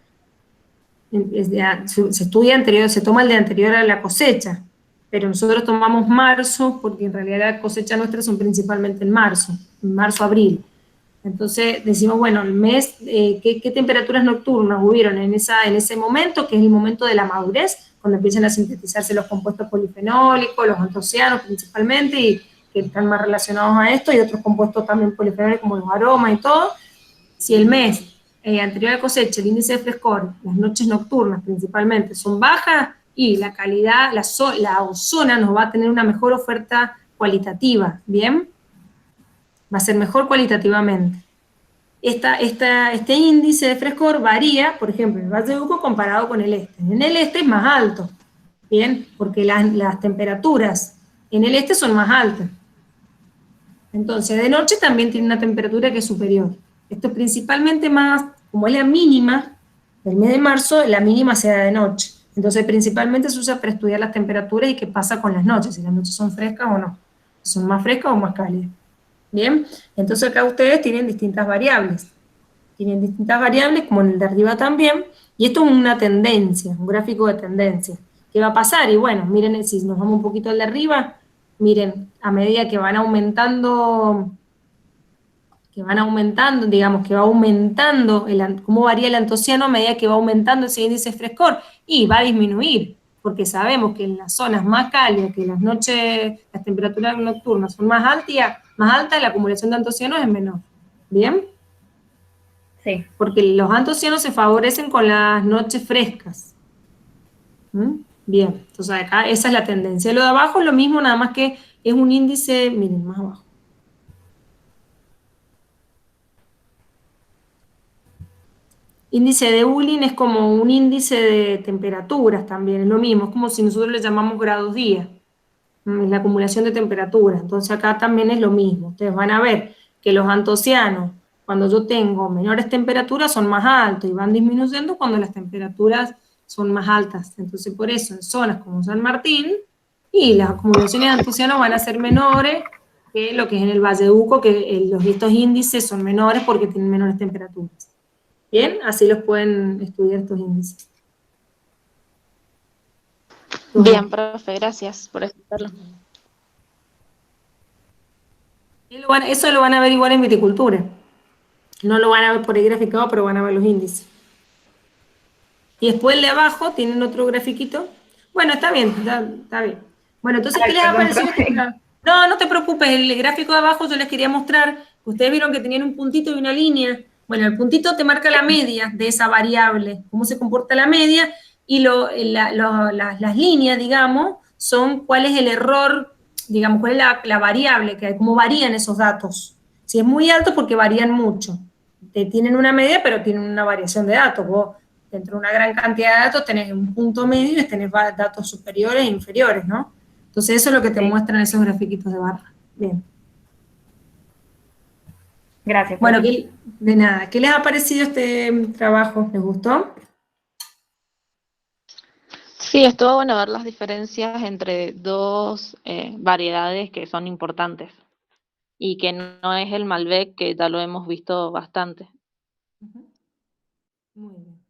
Se estudia anterior, se toma el de anterior a la cosecha, pero nosotros tomamos marzo porque en realidad las cosechas nuestras son principalmente en marzo, abril. Entonces decimos, bueno, el mes, ¿qué temperaturas nocturnas hubieron en ese momento, que es el momento de la madurez, cuando empiezan a sintetizarse los compuestos polifenólicos, los antocianos principalmente, y que están más relacionados a esto, y otros compuestos también polifenólicos como los aromas y todo. Si el mes anterior a la cosecha, el índice de frescor, las noches nocturnas principalmente, son bajas, y la calidad, la zona nos va a tener una mejor oferta cualitativa, ¿bien? Va a ser mejor cualitativamente. Este índice de frescor varía, por ejemplo, en el Valle de Uco comparado con el este. En el este es más alto, ¿bien? Porque las temperaturas en el este son más altas. Entonces, de noche también tiene una temperatura que es superior. Esto es principalmente más, como es la mínima del mes de marzo, la mínima se da de noche. Entonces, principalmente se usa para estudiar las temperaturas y qué pasa con las noches, si las noches son frescas o no. Si son más frescas o más cálidas. Bien, entonces acá ustedes tienen distintas variables. Tienen distintas variables, como en el de arriba también, y esto es una tendencia, un gráfico de tendencia. ¿Qué va a pasar? Y bueno, miren, si nos vamos un poquito al de arriba, miren, a medida que van aumentando, digamos, que va aumentando, cómo varía el antociano a medida que va aumentando ese índice de frescor, y va a disminuir, porque sabemos que en las zonas más cálidas, que las noches, las temperaturas nocturnas son más altas, la acumulación de antocianos es menor. ¿Bien? Sí. Porque los antocianos se favorecen con las noches frescas. ¿Mm? Bien, entonces acá esa es la tendencia. Lo de abajo es lo mismo, nada más que es un índice, miren, más abajo. Índice de Ullin es como un índice de temperaturas también, es lo mismo, es como si nosotros le llamamos grados día, es la acumulación de temperaturas. Entonces acá también es lo mismo. Ustedes van a ver que los antocianos, cuando yo tengo menores temperaturas, son más altos y van disminuyendo cuando las temperaturas son más altas. Entonces por eso en zonas como San Martín, y las acumulaciones de antocianos van a ser menores que lo que es en el Valle de Uco, que estos índices son menores porque tienen menores temperaturas. Bien, así los pueden estudiar estos índices. Bien, profe, gracias por explicarlo. Eso lo van a ver igual en viticultura. No lo van a ver por ahí graficado, pero van a ver los índices. Y después el de abajo tienen otro grafiquito. Bueno, está bien, está bien. Bueno, entonces, ¿qué les ha parecido? No, no te preocupes, el gráfico de abajo yo les quería mostrar. Ustedes vieron que tenían un puntito y una línea. Bueno, el puntito te marca la media de esa variable, cómo se comporta la media, y las líneas, digamos, son cuál es el error, digamos, cuál es la variable, cómo varían esos datos. Si es muy alto, porque varían mucho. Tienen una media, pero tienen una variación de datos. Vos, dentro de una gran cantidad de datos, tenés un punto medio y tenés datos superiores e inferiores, ¿no? Entonces eso es lo que te muestran esos grafiquitos de barra. Bien. Gracias. Bueno, de nada. ¿Qué les ha parecido este trabajo? ¿Les gustó? Sí, estuvo bueno ver las diferencias entre dos variedades que son importantes y que no es el Malbec, que ya lo hemos visto bastante. Muy bien.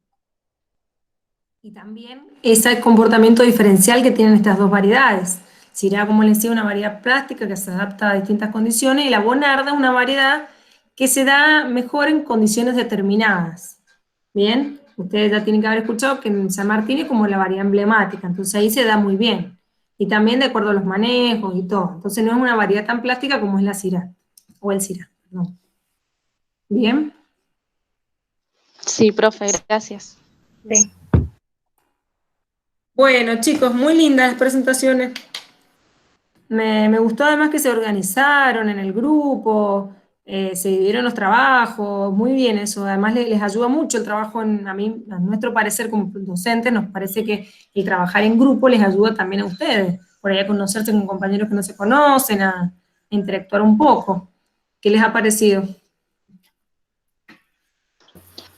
Y también ese comportamiento diferencial que tienen estas dos variedades. Syrah, como les decía, una variedad plástica que se adapta a distintas condiciones, y la Bonarda, una variedad que se da mejor en condiciones determinadas. Bien, ustedes ya tienen que haber escuchado que en San Martín es como la variedad emblemática, entonces ahí se da muy bien. Y también de acuerdo a los manejos y todo. Entonces no es una variedad tan plástica como es la Syrah, o el Syrah, no. Bien. Sí, profe, gracias. Sí. Bueno, chicos, muy lindas las presentaciones. Me gustó además que se organizaron en el grupo, se dividieron los trabajos, muy bien eso. Además les ayuda mucho el trabajo, a nuestro parecer como docentes, nos parece que el trabajar en grupo les ayuda también a ustedes, por ahí a conocerse con compañeros que no se conocen, a interactuar un poco. ¿Qué les ha parecido?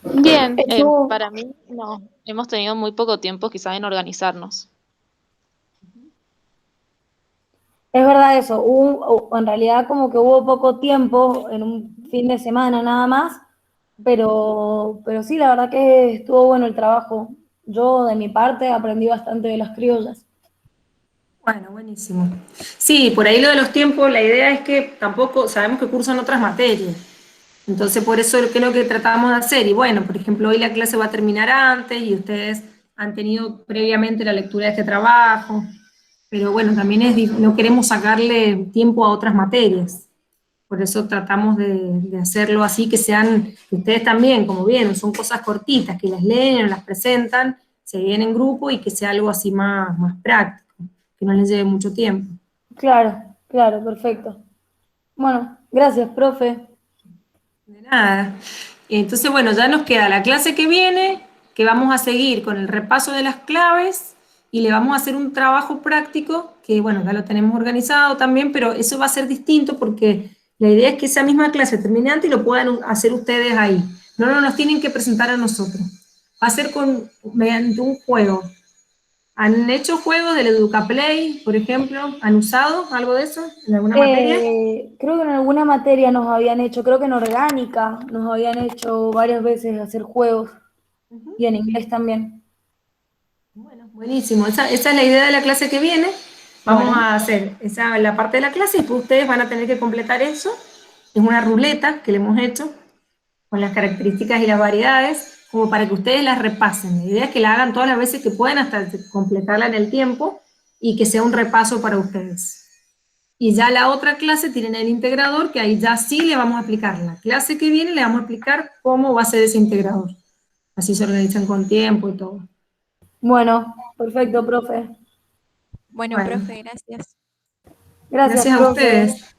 Bien, para mí no, hemos tenido muy poco tiempo quizás en organizarnos. Es verdad eso, en realidad como que hubo poco tiempo, en un fin de semana nada más, pero sí, la verdad que estuvo bueno el trabajo. Yo de mi parte aprendí bastante de las criollas. Bueno, buenísimo. Sí, por ahí lo de los tiempos, la idea es que tampoco sabemos que cursan otras materias. Entonces, por eso es lo que tratamos de hacer. Y bueno, por ejemplo, hoy la clase va a terminar antes y ustedes han tenido previamente la lectura de este trabajo. Pero bueno, también no queremos sacarle tiempo a otras materias. Por eso tratamos de hacerlo así, que ustedes también, como vieron, son cosas cortitas, que las leen o las presentan, se vienen en grupo y que sea algo así más práctico, que no les lleve mucho tiempo. Claro, perfecto. Bueno, gracias, profe. De nada. Entonces, bueno, ya nos queda la clase que viene, que vamos a seguir con el repaso de las claves y le vamos a hacer un trabajo práctico, que bueno, ya lo tenemos organizado también, pero eso va a ser distinto porque la idea es que esa misma clase termine antes y lo puedan hacer ustedes ahí. No nos tienen que presentar a nosotros. Va a ser mediante un juego. ¿Han hecho juegos del EducaPlay, por ejemplo? ¿Han usado algo de eso en alguna materia? Creo que en alguna materia nos habían hecho, creo que en orgánica nos habían hecho varias veces hacer juegos, y en inglés también. Bueno, buenísimo. Esa es la idea de la clase que viene. Vamos Bueno. a hacer la parte de la clase y después ustedes van a tener que completar eso. Es una ruleta que le hemos hecho con las características y las variedades, como para que ustedes las repasen. La idea es que la hagan todas las veces que puedan hasta completarla en el tiempo y que sea un repaso para ustedes. Y ya la otra clase tienen el integrador, que ahí ya sí le vamos a aplicar. La clase que viene le vamos a explicar cómo va a ser ese integrador. Así se organizan con tiempo y todo. Bueno, perfecto, profe. Bueno, Bueno. profe, gracias. Gracias, Gracias a profe. ustedes.